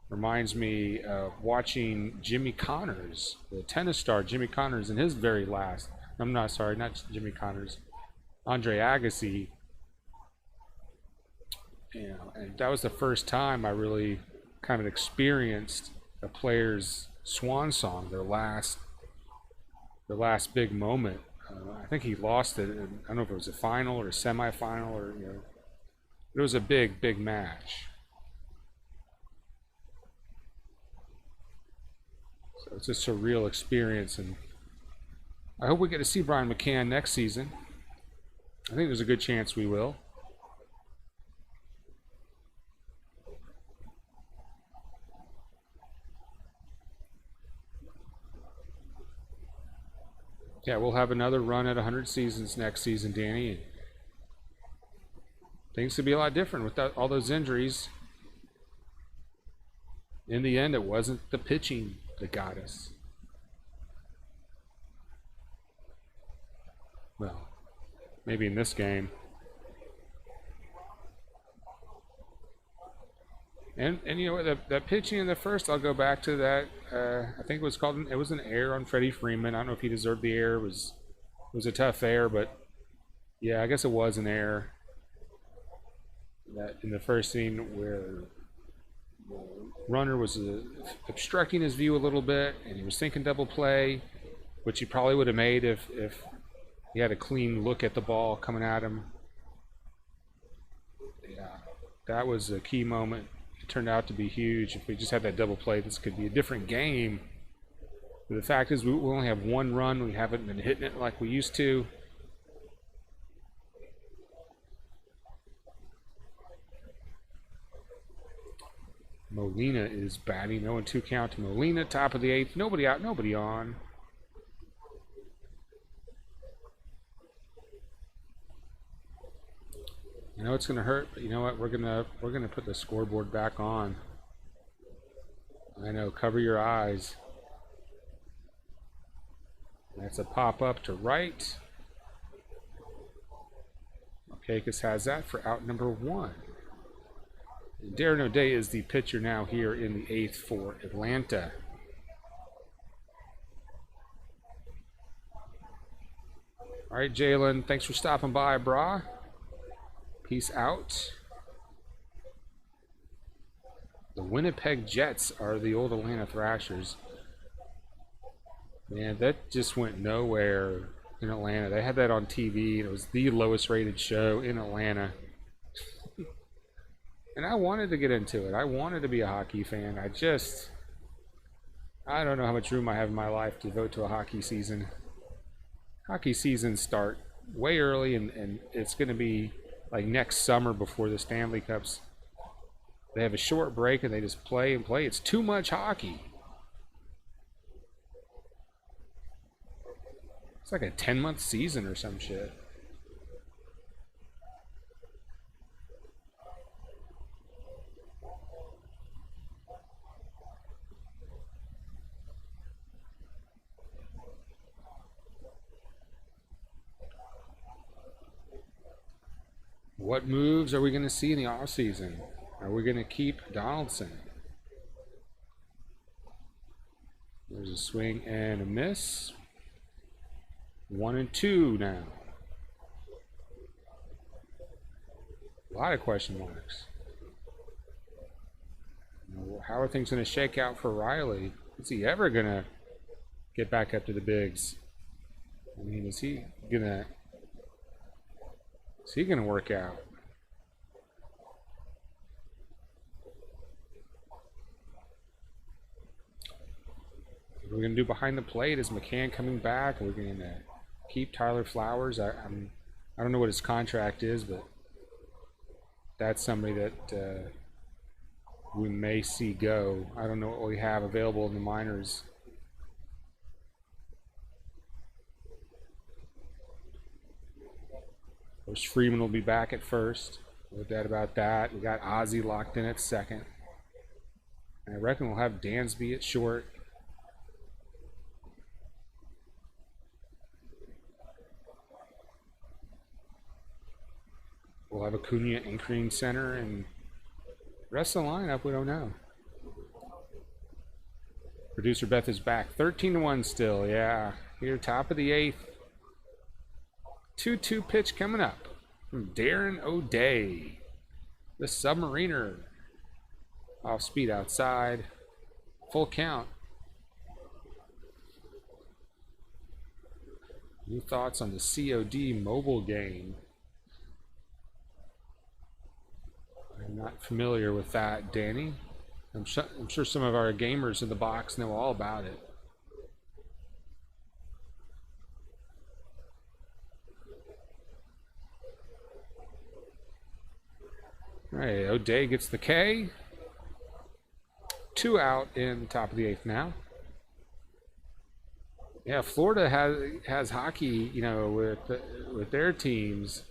reminds me of watching Jimmy Connors, the tennis star Jimmy Connors, in his very last. I'm not sorry, not Jimmy Connors, Andre Agassi. You know, and that was the first time I really kind of experienced a player's swan song, their last big moment. I think he lost it. I don't know if it was a final or a semifinal or, you know, it was a big, big match. So it's a surreal experience, and I hope we get to see Brian McCann next season. I think there's a good chance we will. Yeah, we'll have another run at 100 seasons next season, Danny. Things could be a lot different without all those injuries. In the end, it wasn't the pitching that got us. Well, maybe in this game. And you know, that pitching in the first, I'll go back to that. I think it was an error on Freddie Freeman. I don't know if he deserved the error. It was a tough error, but yeah, I guess it was an error. That in the first inning where the runner was obstructing his view a little bit, and he was thinking double play, which he probably would have made if he had a clean look at the ball coming at him. Yeah, that was a key moment. It turned out to be huge. If we just had that double play, this could be a different game. But the fact is, we only have one run. We haven't been hitting it like we used to. Molina is batting. 0-2 count to Molina. Top of the 8th. Nobody out, nobody on. I know it's gonna hurt, but you know what? We're gonna put the scoreboard back on. I know. Cover your eyes. That's a pop up to right. Markakis has that for out number 1. Darren O'Day is the pitcher now here in the 8th for Atlanta. All right, Jalen, thanks for stopping by, brah. Peace out. The Winnipeg Jets are the old Atlanta Thrashers. Man, that just went nowhere in Atlanta. They had that on TV. It was the lowest rated show in Atlanta. And I wanted to get into it. I wanted to be a hockey fan. I don't know how much room I have in my life to devote to a hockey season. Hockey seasons start way early, and it's going to be like next summer before the Stanley Cups They have a short break and they just play and play. It's too much hockey. It's like a 10-month season or some shit. What moves are we going to see in the offseason? Are we going to keep Donaldson? There's a swing and a miss. 1 and 2 now. A lot of question marks. How are things going to shake out for Riley? Is he ever going to get back up to the bigs? I mean, is he going to work out? What are we going to do behind the plate? Is McCann coming back? Are we going to keep Tyler Flowers? I don't know what his contract is, but that's somebody that we may see go. I don't know what we have available in the minors. Of course, Freeman will be back at first. No doubt about that. We got Ozzie locked in at second. And I reckon we'll have Dansby at short. We'll have Acuna anchoring center, and the rest of the lineup, we don't know. Producer Beth is back. 13-1 still, yeah. Here, top of the 8th. 2-2 pitch coming up from Darren O'Day, the Submariner. Off speed outside. Full count. New thoughts on the COD mobile game? I'm not familiar with that, Danny. I'm sure some of our gamers in the box know all about it. All right, O'Day gets the K. 2 out in the top of the 8th now. Yeah, Florida has hockey, you know, with their teams,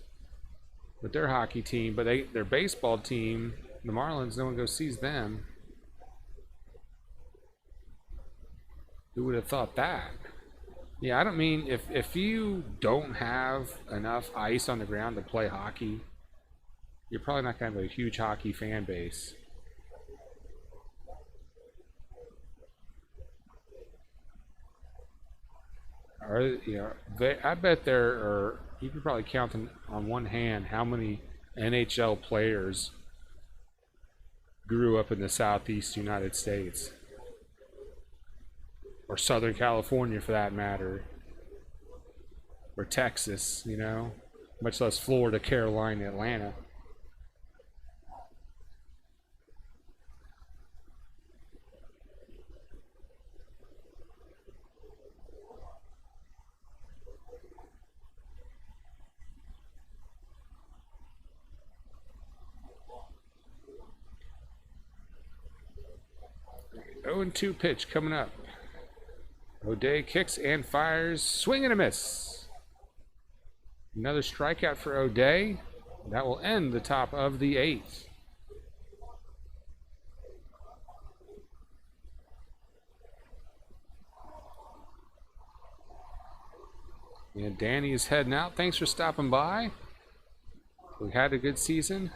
with their hockey team, but their baseball team, the Marlins, no one goes sees them. Who would have thought that? Yeah, I don't mean if you don't have enough ice on the ground to play hockey, you're probably not going to have a huge hockey fan base. Or, you know, I bet there are, you could probably count on one hand how many NHL players grew up in the Southeast United States. Or Southern California, for that matter. Or Texas, you know. Much less Florida, Carolina, Atlanta. Oh, 0-2 pitch coming up. O'Day kicks and fires. Swing and a miss. Another strikeout for O'Day. That will end the top of the 8th. And Danny is heading out. Thanks for stopping by. We had a good season.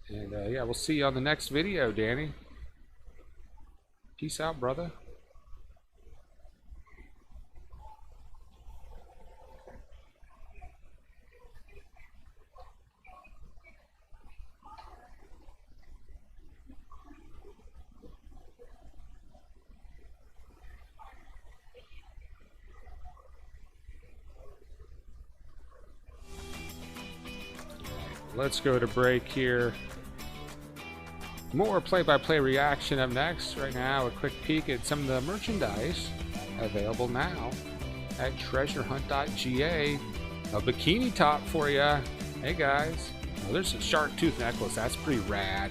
And yeah, we'll see you on the next video, Danny. Peace out, brother. Let's go to break here. More play-by-play reaction up next. Right now, a quick peek at some of the merchandise available now at treasurehunt.ga. A bikini top for you. Hey guys, oh, there's a shark tooth necklace. That's pretty rad.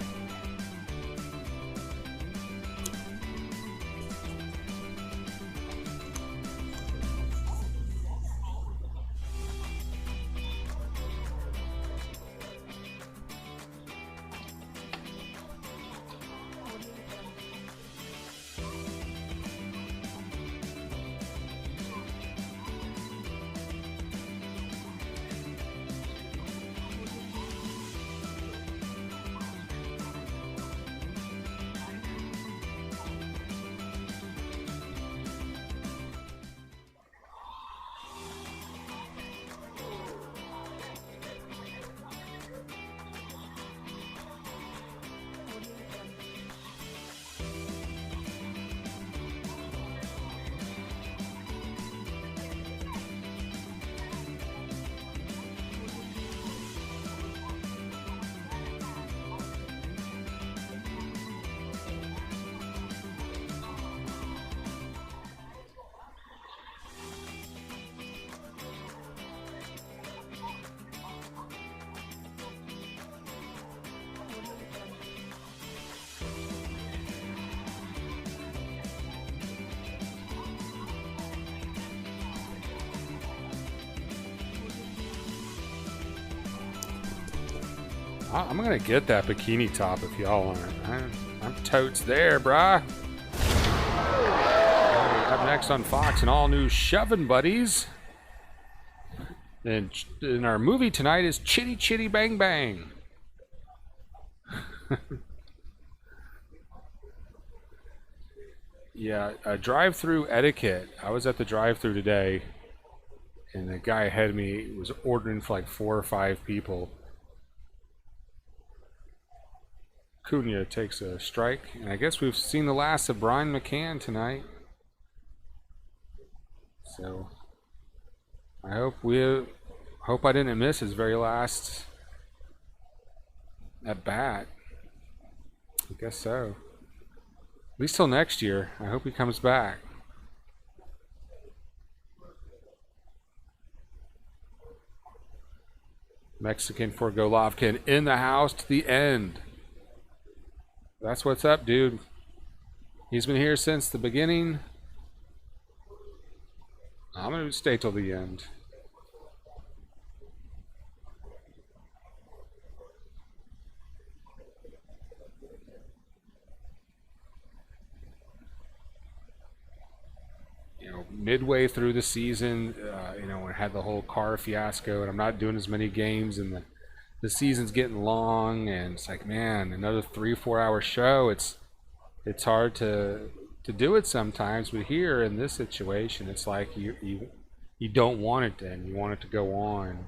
I'm gonna get that bikini top if y'all want it. I'm totes there, brah. Up next on Fox, an all-new Shovin' Buddies. And our movie tonight is Chitty Chitty Bang Bang. Yeah, drive-through etiquette. I was at the drive-through today, and the guy ahead of me was ordering for like 4 or 5 people. Cunha takes a strike, and I guess we've seen the last of Brian McCann tonight. So I hope I didn't miss his very last at bat. I guess so. At least till next year. I hope he comes back. Mexican for Golovkin in the house to the end. That's what's up, dude. He's been here since the beginning. I'm going to stay till the end. You know, midway through the season, you know, when I had the whole car fiasco, and I'm not doing as many games, and the season's getting long, and it's like, man, another 3-4 hour show. It's hard to do it sometimes, but here in this situation, it's like you don't want it to end. You want it to go on.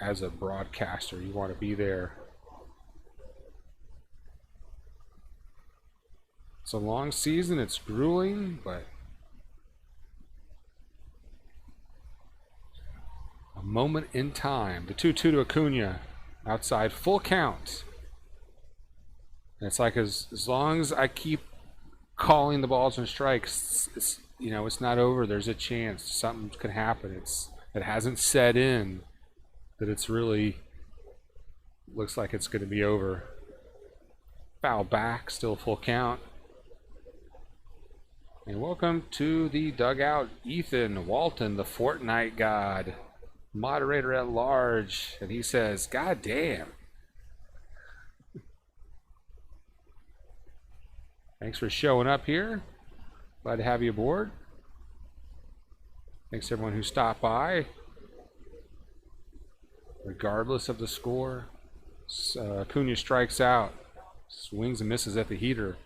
As a broadcaster, you want to be there. It's a long season. It's grueling, but a moment in time. The 2-2 to Acuna. Outside, full count. And it's like as long as I keep calling the balls and strikes, it's you know, it's not over. There's a chance something could happen. It hasn't set in that it's really looks like it's going to be over. Foul back, still full count. And welcome to the dugout, Ethan Walton, the Fortnite God. Moderator at large, and he says, God damn. Thanks for showing up here. Glad to have you aboard. Thanks to everyone who stopped by. Regardless of the score, Acuna strikes out. Swings and misses at the heater.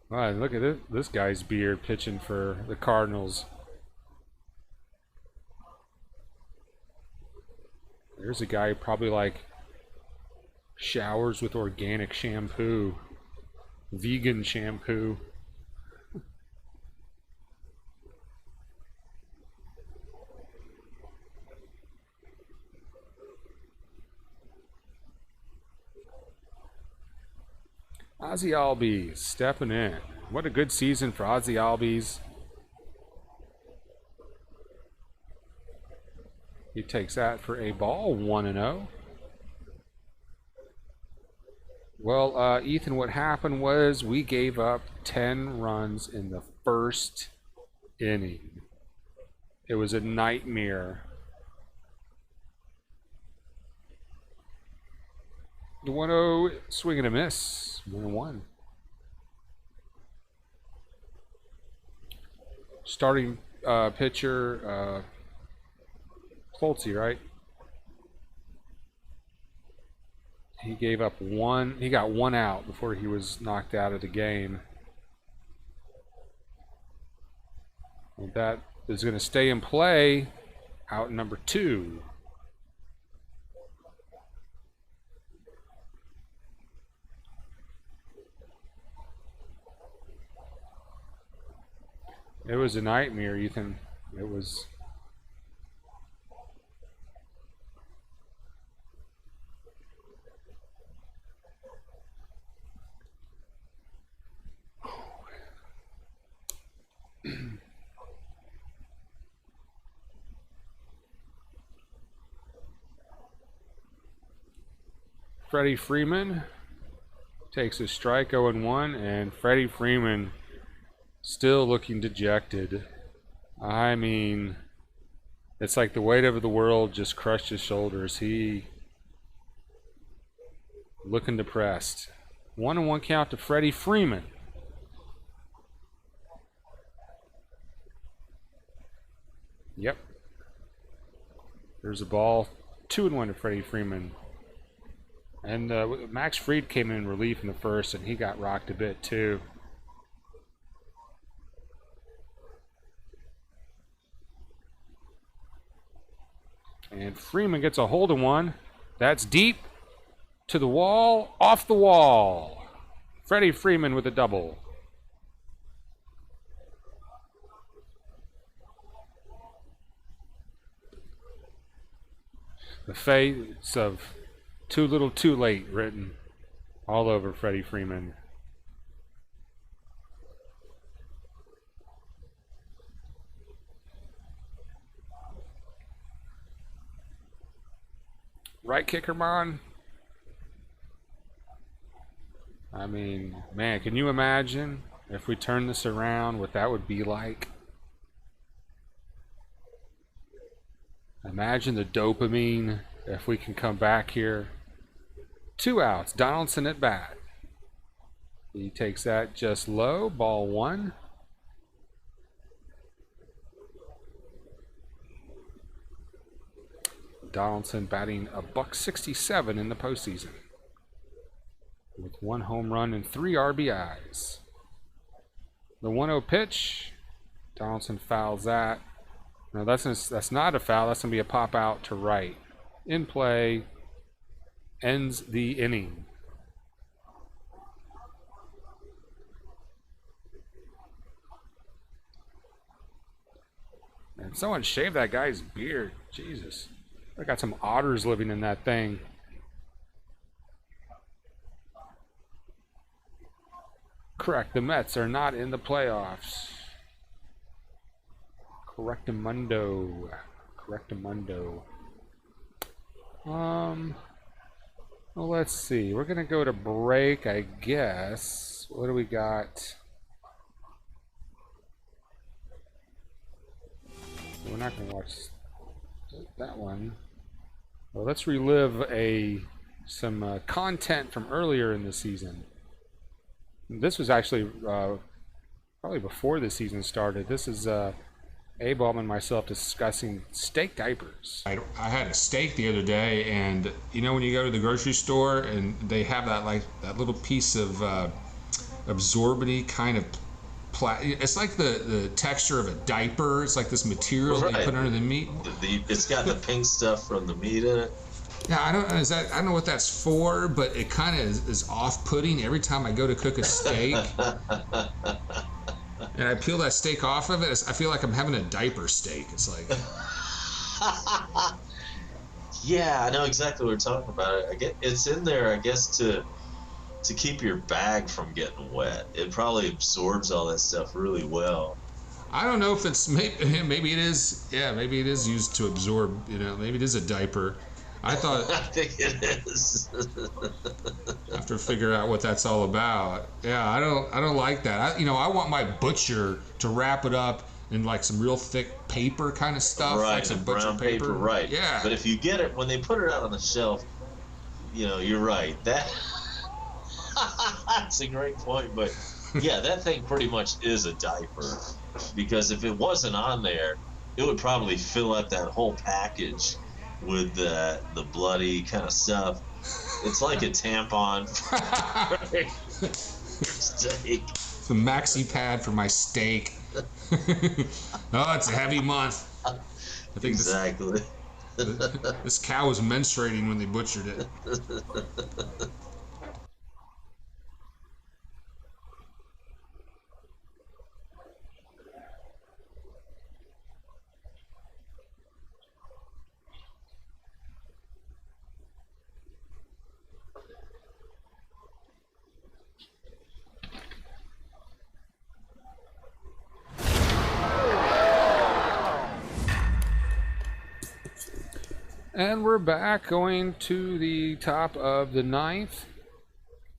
Wow, look at this guy's beard pitching for the Cardinals. There's a guy who probably like showers with organic shampoo, vegan shampoo. Ozzy Albies stepping in. What a good season for Ozzy Albies. He takes that for a ball, 1-0. Well, Ethan, what happened was we gave up 10 runs in the first inning. It was a nightmare. The 1-0 swing and a miss, 1-1. Starting pitcher, Foltzy, right? He gave up one. He got one out before he was knocked out of the game. And that is going to stay in play. Out number 2. It was a nightmare, Ethan. It was. Freddie Freeman takes a strike, 0-1, and Freddie Freeman still looking dejected. I mean, it's like the weight of the world just crushed his shoulders. He looking depressed. 1-1 count to Freddie Freeman. Yep. There's a ball. 2-1 to Freddie Freeman. And Max Fried came in relief in the first, and he got rocked a bit too. And Freeman gets a hold of one. That's deep. To the wall. Off the wall. Freddie Freeman with a double. The face of too little too late written all over Freddie Freeman. Right kicker, Mon? I mean, man, can you imagine if we turn this around, what that would be like? Imagine the dopamine if we can come back here. 2 outs, Donaldson at bat. He takes that just low, ball 1. Donaldson batting a .167 in the postseason, with 1 home run and 3 RBIs. The 1-0 pitch, Donaldson fouls that. No, that's not a foul. That's going to be a pop out to right. In play, ends the inning. And someone shaved that guy's beard. Jesus. I got some otters living in that thing. Correct. The Mets are not in the playoffs. Correctamundo. Well, let's see. We're gonna go to break, I guess. What do we got? We're not gonna watch that one. Well, let's relive some content from earlier in the season. This was actually probably before the season started. This is A-Bomb and myself discussing steak diapers. I had a steak the other day, and you know when you go to the grocery store and they have that little piece of absorbent kind of it's like the texture of a diaper. It's like this material that you put under the meat. It's got the pink stuff from the meat in it. Yeah, I don't know what that's for, but it kind of is off-putting every time I go to cook a steak. And I peel that steak off of it. I feel like I'm having a diaper steak. It's like. Yeah, I know exactly what you're talking about. It's in there, I guess, to keep your bag from getting wet. It probably absorbs all that stuff really well. I don't know if it's maybe it is. Yeah, maybe it is used to absorb. Maybe it is a diaper. I thought. I think it is. I have to figure out what that's all about. Yeah, I don't like that. I want my butcher to wrap it up in like some real thick paper kind of stuff, right? Like some brown butcher paper, right? Yeah. But if you get it when they put it out on the shelf, you're right. That's a great point. But yeah, that thing pretty much is a diaper, because if it wasn't on there, it would probably fill up that whole package with the bloody kind of stuff. It's like a tampon steak. It's a maxi pad for my steak. Oh, it's a heavy month. I think exactly. This cow was menstruating when they butchered it. And we're back, going to the top of the 9th.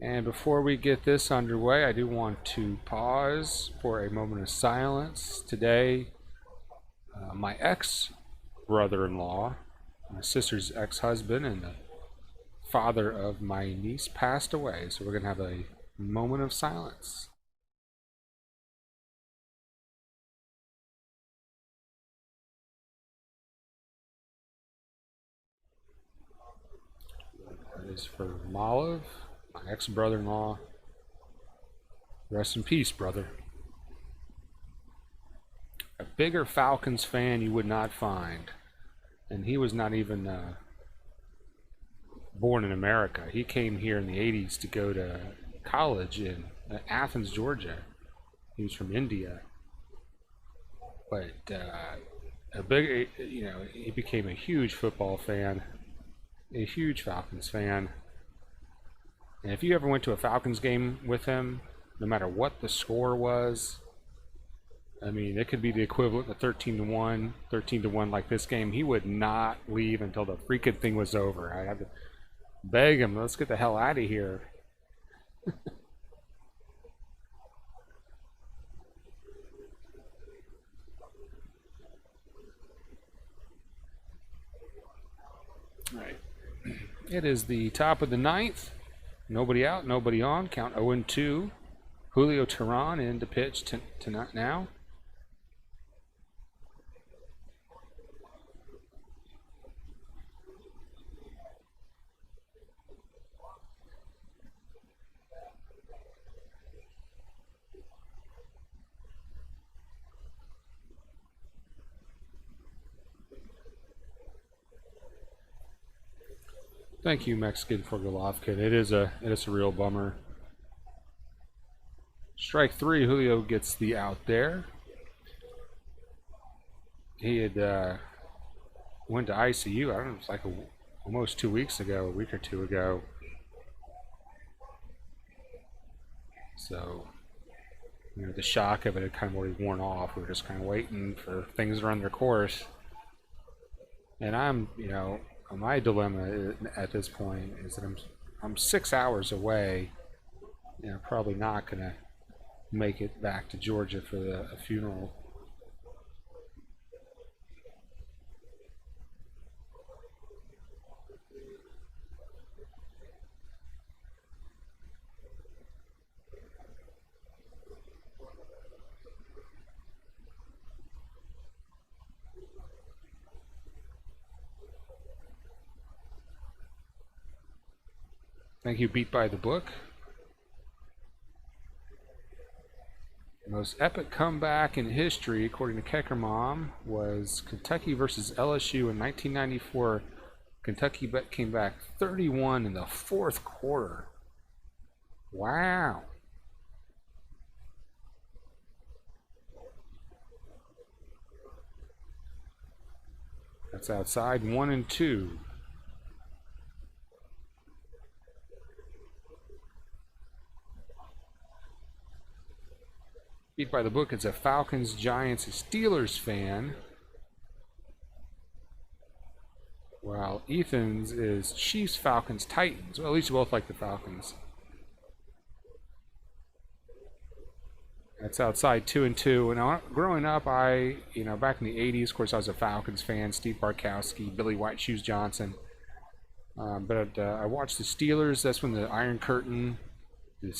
And before we get this underway, I do want to pause for a moment of silence. Today my ex-brother-in-law, my sister's ex-husband, and the father of my niece passed away. So we're going to have a moment of silence. That is for Moliv, my ex-brother-in-law. Rest in peace, brother. A bigger Falcons fan you would not find. And he was not even born in America. He came here in the 80s to go to college in Athens, Georgia. He was from India. But he became a huge football fan, a huge Falcons fan. And if you ever went to a Falcons game with him, no matter what the score was, I mean, it could be the equivalent of 13-1 like this game. He would not leave until the freaking thing was over. I had to beg him, let's get the hell out of here. All right. It is the top of the ninth. Nobody out, nobody on. Count 0-2. Julio Teheran in to pitch tonight now. Thank you, Mexican, for Golovkin. It is a real bummer. Strike three, Julio gets the out there. He had went to ICU, I don't know, it was like almost 2 weeks ago, a week or two ago. So, you know, the shock of it had kind of already worn off. We were just kind of waiting for things to run their course. And I'm, you know, my dilemma at this point is that I'm 6 hours away, and I'm probably not going to make it back to Georgia for the funeral. Thank you, Beat by the Book. The most epic comeback in history, according to Kecker Mom, was Kentucky versus LSU in 1994. Kentucky came back 31 in the fourth quarter. Wow. That's outside 1-2. Beat by the Book is a Falcons, Giants, Steelers fan, while Ethan's is Chiefs, Falcons, Titans. Well, at least you both like the Falcons. That's outside 2-2. And growing up, back in the 80s, of course, I was a Falcons fan. Steve Barkowski, Billy White Shoes Johnson. But I watched the Steelers. That's when the Iron Curtain, the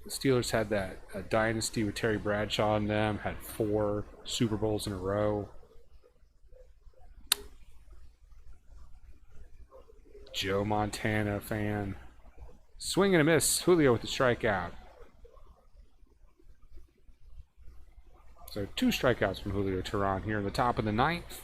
Steelers had that dynasty with Terry Bradshaw in them, had 4 Super Bowls in a row. Joe Montana fan. Swing and a miss. Julio with the strikeout. So 2 strikeouts from Julio Teheran here in the top of the ninth.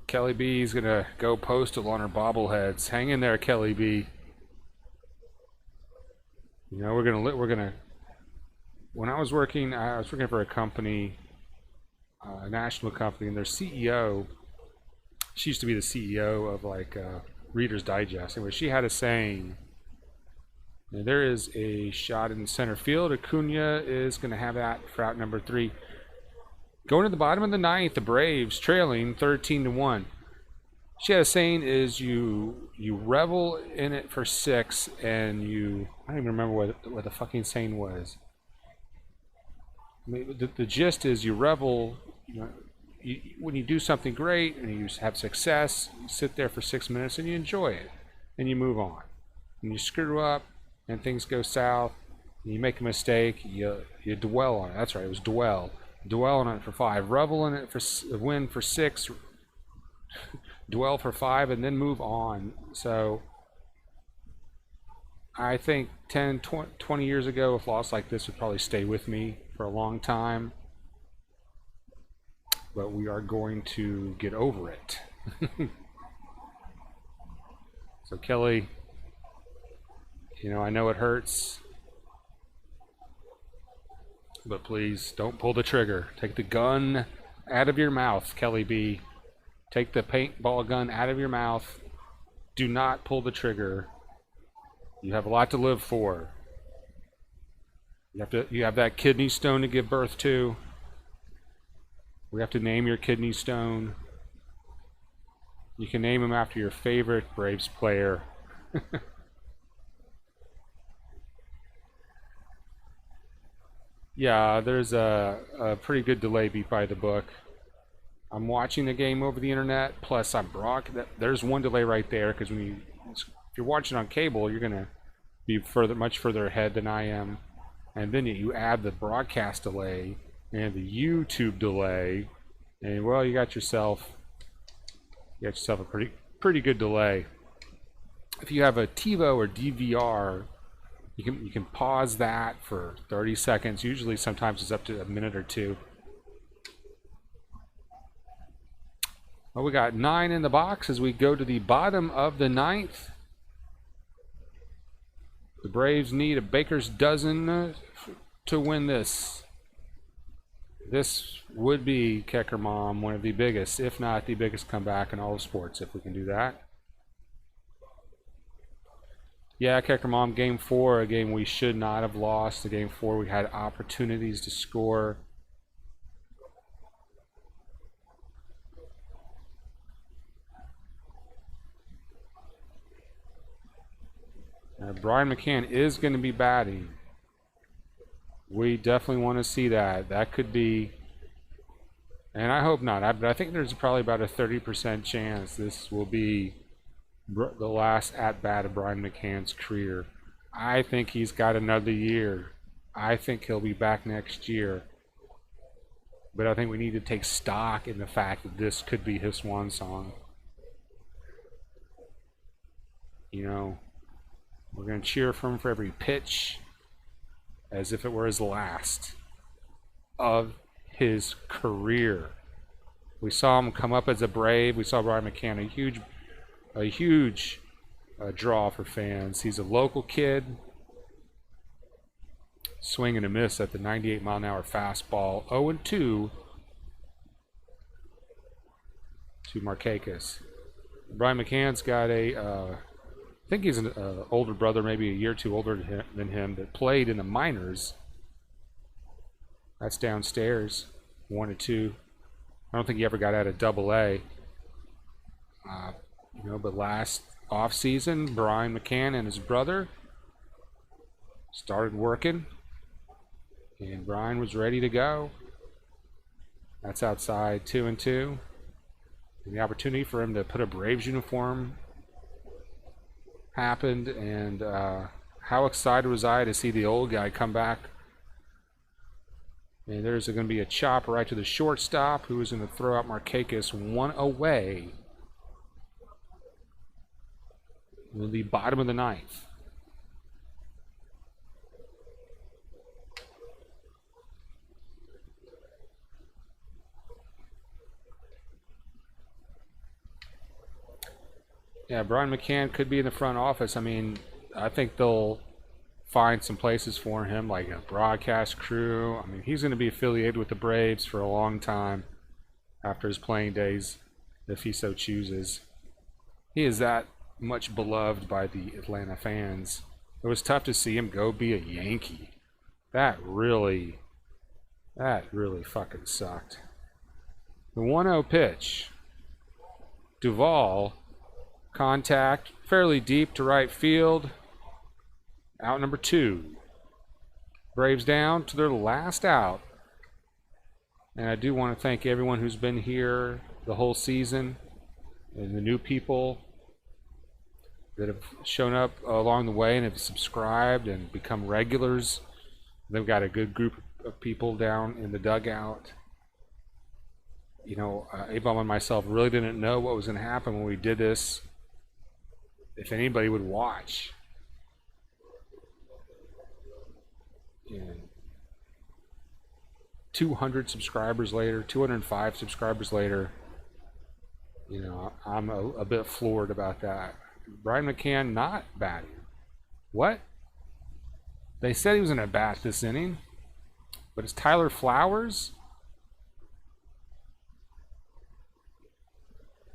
Kelly B is gonna go postal on her bobbleheads. Hang in there, Kelly B. You know, we're gonna. When I was working for a company, a national company, and their CEO, she used to be the CEO of Reader's Digest. Anyway, she had a saying. There is a shot in center field. Acuna is gonna have that for out number 3. Going to the bottom of the ninth, the Braves trailing 13-1. she had a saying is you revel in it for 6 and you, I don't even remember what the fucking saying was. I mean, the gist is you revel, you know, when you do something great and you have success, you sit there for 6 minutes and you enjoy it and you move on. When you screw up and things go south, you make a mistake, you dwell on it. That's right, it was dwell. Dwell on it for 5. Revel in it for win for 6. Dwell for 5 and then move on. So I think 10, 20 years ago, if loss like this would probably stay with me for a long time. But we are going to get over it. So Kelly, you know, I know it hurts, but please don't pull the trigger. Take the gun out of your mouth, Kelly B. Take the paintball gun out of your mouth. Do not pull the trigger. You have a lot to live for. You have that kidney stone to give birth to. We have to name your kidney stone. You can name him after your favorite Braves player. Yeah, there's a pretty good delay beat by the book. I'm watching the game over the internet, plus there's one delay right there, because if you're watching on cable, you're going to be much further ahead than I am. And then you add the broadcast delay and the YouTube delay, and well, you got yourself a pretty good delay. If you have a TiVo or DVR, you can pause that for 30 seconds. Usually, sometimes it's up to a minute or two. Well, we got 9 in the box as we go to the bottom of the 9th. The Braves need a baker's dozen to win this. This would be, Kecker Mom, one of the biggest, if not the biggest comeback in all of sports, if we can do that. Yeah, Kecker Mom, Game 4, a game we should not have lost. In Game 4, we had opportunities to score. Brian McCann is going to be batting. We definitely want to see that. That could be, and I hope not, but I think there's probably about a 30% chance this will be the last at-bat of Brian McCann's career. I think he's got another year. I think he'll be back next year. But I think we need to take stock in the fact that this could be his swan song. You know, we're going to cheer for him for every pitch as if it were his last of his career. We saw him come up as a Brave. We saw Brian McCann, a huge draw for fans. He's a local kid. Swing and a miss at the 98-mile-an-hour fastball. 0-2 to Markakis. Brian McCann's got I think he's an older brother, maybe a year or two older than him, that played in the minors. That's downstairs, 1-2. I don't think he ever got out of Double-A. But last off-season, Brian McCann and his brother started working, and Brian was ready to go. That's outside, 2-2. And the opportunity for him to put a Braves uniform happened, and how excited was I to see the old guy come back. And there's going to be a chop right to the shortstop, who is going to throw out Markakis one away in the bottom of the 9th. Yeah, Brian McCann could be in the front office. I mean, I think they'll find some places for him, like a broadcast crew. I mean, he's going to be affiliated with the Braves for a long time after his playing days, if he so chooses. He is that much beloved by the Atlanta fans. It was tough to see him go be a Yankee. That really fucking sucked. The 1-0 pitch. Duvall, contact, fairly deep to right field. Out number 2. Braves down to their last out. And I do want to thank everyone who's been here the whole season and the new people that have shown up along the way and have subscribed and become regulars. They've got a good group of people down in the dugout. You know, A-Bomb and myself really didn't know what was going to happen when we did this, if anybody would watch. And 200 subscribers later, 205 subscribers later, you know, I'm a bit floored about that. Brian McCann not batting. What? They said he was going to bat this inning, but it's Tyler Flowers?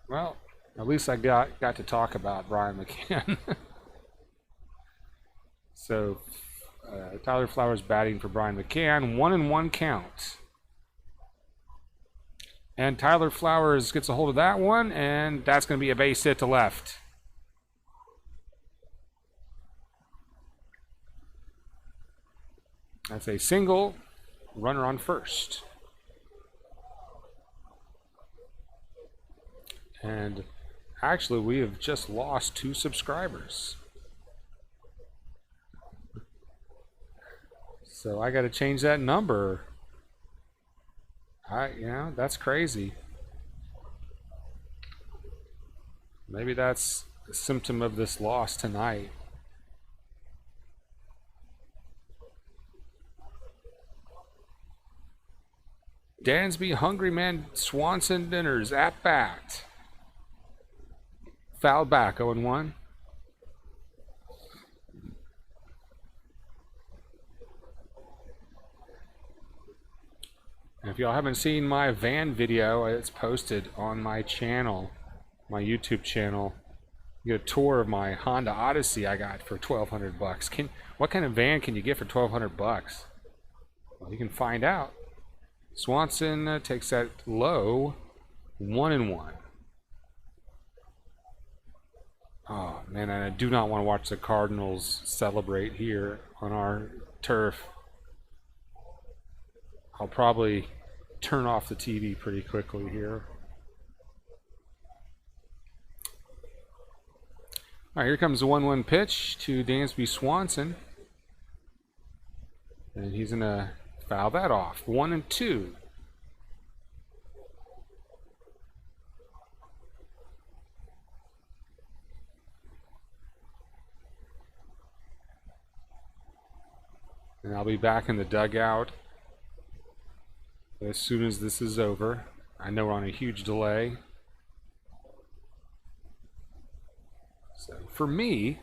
Well, at least I got to talk about Brian McCann. So, Tyler Flowers batting for Brian McCann. 1-1 count. And Tyler Flowers gets a hold of that one, and that's going to be a base hit to left. That's a single, runner on first. And actually, we have just lost 2 subscribers. So I got to change that number. Yeah, that's crazy. Maybe that's a symptom of this loss tonight. Dansby, Hungry Man, Swanson Dinners at bat. Foul back, 0-1. And if y'all haven't seen my van video, it's posted on my channel, my YouTube channel. You get a tour of my Honda Odyssey I got for $1,200. What kind of van can you get for $1,200? Well, you can find out. Swanson takes that low, 1-1. Oh man, and I do not want to watch the Cardinals celebrate here on our turf. I'll probably turn off the TV pretty quickly here. All right, here comes the 1-1 pitch to Dansby Swanson. And he's going to foul that off. 1-2. And I'll be back in the dugout as soon as this is over. I know we're on a huge delay. So for me,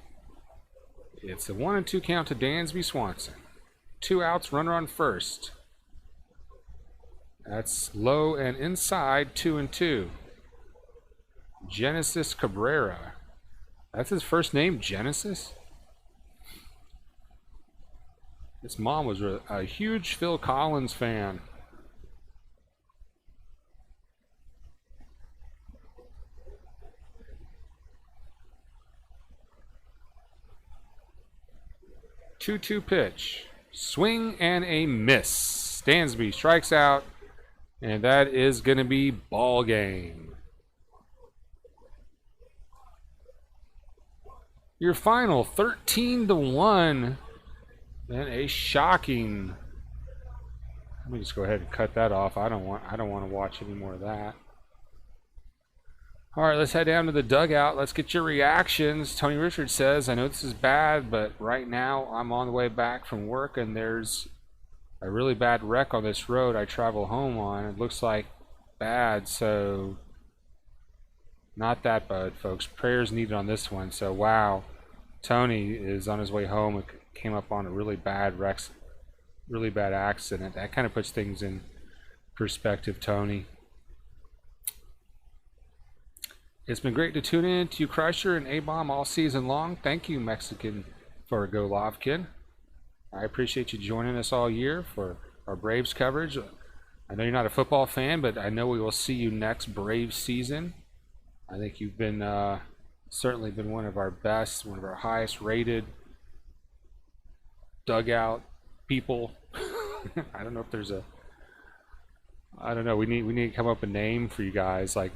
it's a 1-2 count to Dansby Swanson. 2 outs, runner on first. That's low and inside, 2-2. Genesis Cabrera. That's his first name, Genesis? His mom was a huge Phil Collins fan. Two-two pitch. Swing and a miss. Dansby strikes out, and that is going to be ball game. Your final 13-1. And a shocking. Let me just go ahead and cut that off. I don't want to watch any more of that. All right, let's head down to the dugout. Let's get your reactions. Tony Richards says, I know this is bad, but right now I'm on the way back from work and there's a really bad wreck on this road I travel home on. It looks like bad, so not that bad, folks. Prayers needed on this one. So, wow. Tony is on his way home and came up on a really bad wreck, really bad accident. That kind of puts things in perspective, Tony. It's been great to tune in to Crusher and A-Bomb all season long. Thank you, Mexican, for Golovkin. I appreciate you joining us all year for our Braves coverage. I know you're not a football fan, but I know we will see you next Braves season. I think you've been certainly been one of our best, one of our highest rated dugout people. I don't know if there's a. I don't know. We need to come up with a name for you guys. Like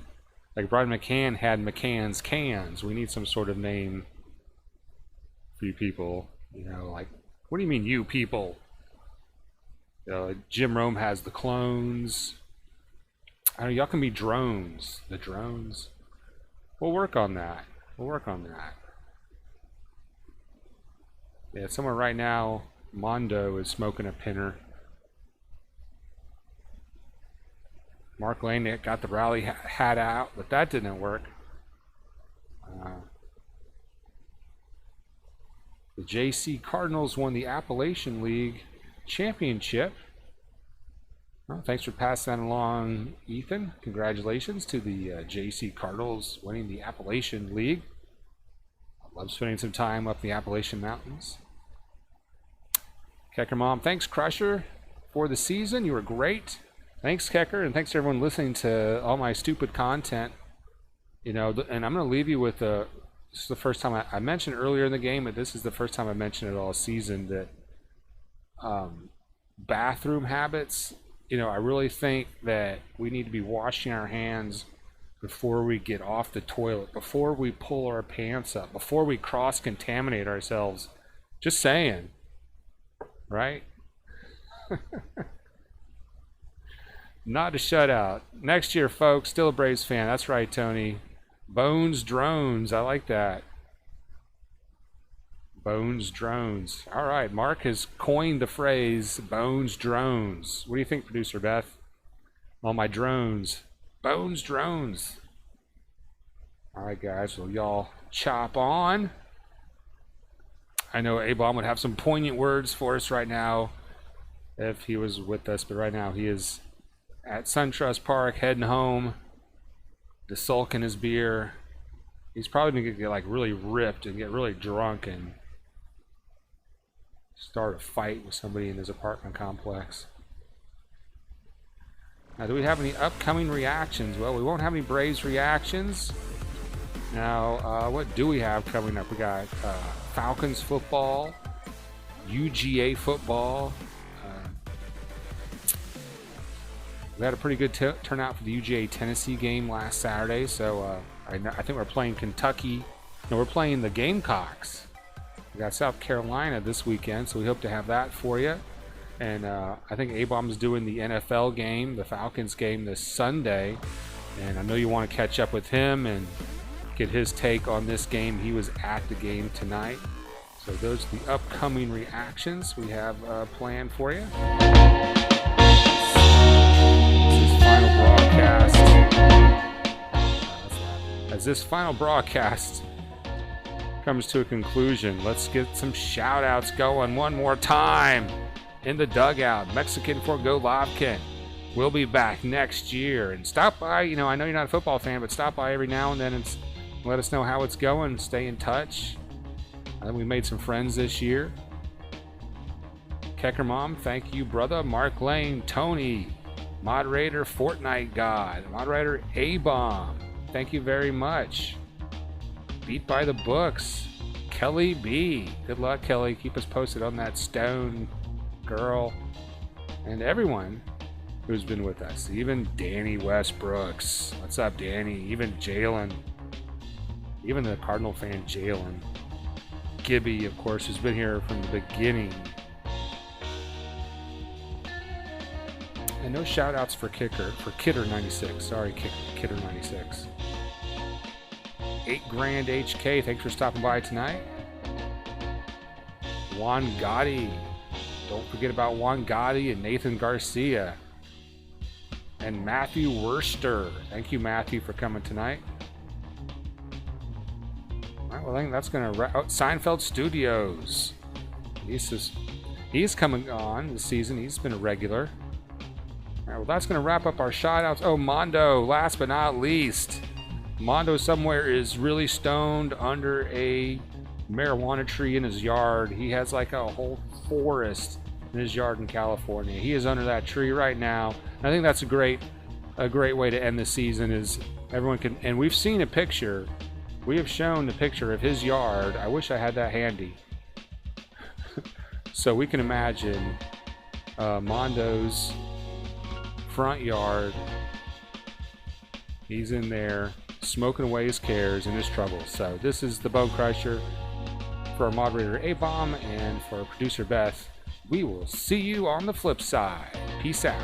Brian McCann had McCann's cans. We need some sort of name for you people. You know, like, what do you mean, you people? You know, like Jim Rome has the clones. I don't know. Y'all can be drones. The drones. We'll work on that. We'll work on that. Yeah, somewhere right now, Mondo is smoking a pinner. Mark Lane got the rally hat out, but that didn't work. The JC Cardinals won the Appalachian League Championship. Well, thanks for passing that along, Ethan. Congratulations to the JC Cardinals winning the Appalachian League. I love spending some time up the Appalachian Mountains. Kecker Mom, thanks, Crusher, for the season. You were great. Thanks, Kecker, and thanks to everyone listening to all my stupid content. You know, and I'm going to leave you with this is the first time I mentioned earlier in the game, but this is the first time I mentioned it all season, that bathroom habits. You know, I really think that we need to be washing our hands before we get off the toilet, before we pull our pants up, before we cross-contaminate ourselves. Just saying. Right? Not a shutout. Next year, folks, still a Braves fan. That's right, Tony. Bones Drones. I like that. Bones Drones. All right, Mark has coined the phrase Bones Drones. What do you think, producer Beth? All my drones. Bones Drones. All right, guys. Well, y'all chop on. I know A-Bomb would have some poignant words for us right now if he was with us, but right now he is at SunTrust Park heading home to sulk in his beer. He's probably going to get like really ripped and get really drunk and start a fight with somebody in his apartment complex. Now, do we have any upcoming reactions? Well, we won't have any Braves reactions. Now, what do we have coming up? We got Falcons football, UGA football. We had a pretty good turnout for the UGA Tennessee game last Saturday, so I think we're playing Kentucky. No, we're playing the Gamecocks. We got South Carolina this weekend, so we hope to have that for you. And I think A-Bomb's doing the NFL game, the Falcons game this Sunday. And I know you want to catch up with him and get his take on this game. He was at the game tonight. So those are the upcoming reactions we have planned for you. Final broadcast. As this final broadcast comes to a conclusion, let's get some shout outs going one more time. In the dugout, Mexican for Golovkin. We'll be back next year. And stop by, you know, I know you're not a football fan, but stop by every now and then and let us know how it's going. Stay in touch. I think we made some friends this year. Kecker Mom, thank you, brother. Mark Lane, Tony, Moderator Fortnite God, Moderator A-Bomb, thank you very much. Beat by the Books, Kelly B. Good luck, Kelly. Keep us posted on that stone girl. And everyone who's been with us. Even Danny Westbrooks. What's up, Danny? Even Jalen. Even the Cardinal fan, Jalen. Gibby, of course, who's been here from the beginning. And no shout outs for Kidder96. Sorry, Kidder96. 8 Grand HK, thanks for stopping by tonight. Juan Gotti. Don't forget about Juan Gotti and Nathan Garcia. And Matthew Worster. Thank you, Matthew, for coming tonight. All right, well, I think that's going to wrap. Oh, Seinfeld Studios. He's coming on this season. He's been a regular. All right, well, that's going to wrap up our shout-outs. Oh, Mondo, last but not least. Mondo somewhere is really stoned under a marijuana tree in his yard. He has like a whole forest in his yard in California. He is under that tree right now. I think that's a great a great way to end the season is everyone can, and we've seen a picture. We have shown the picture of his yard. I wish I had that handy. So we can imagine Mondo's front yard. He's in there smoking away his cares and his troubles. So this is the Bone Crusher for our moderator A-Bomb and for our producer Beth. We will see you on the flip side. Peace out.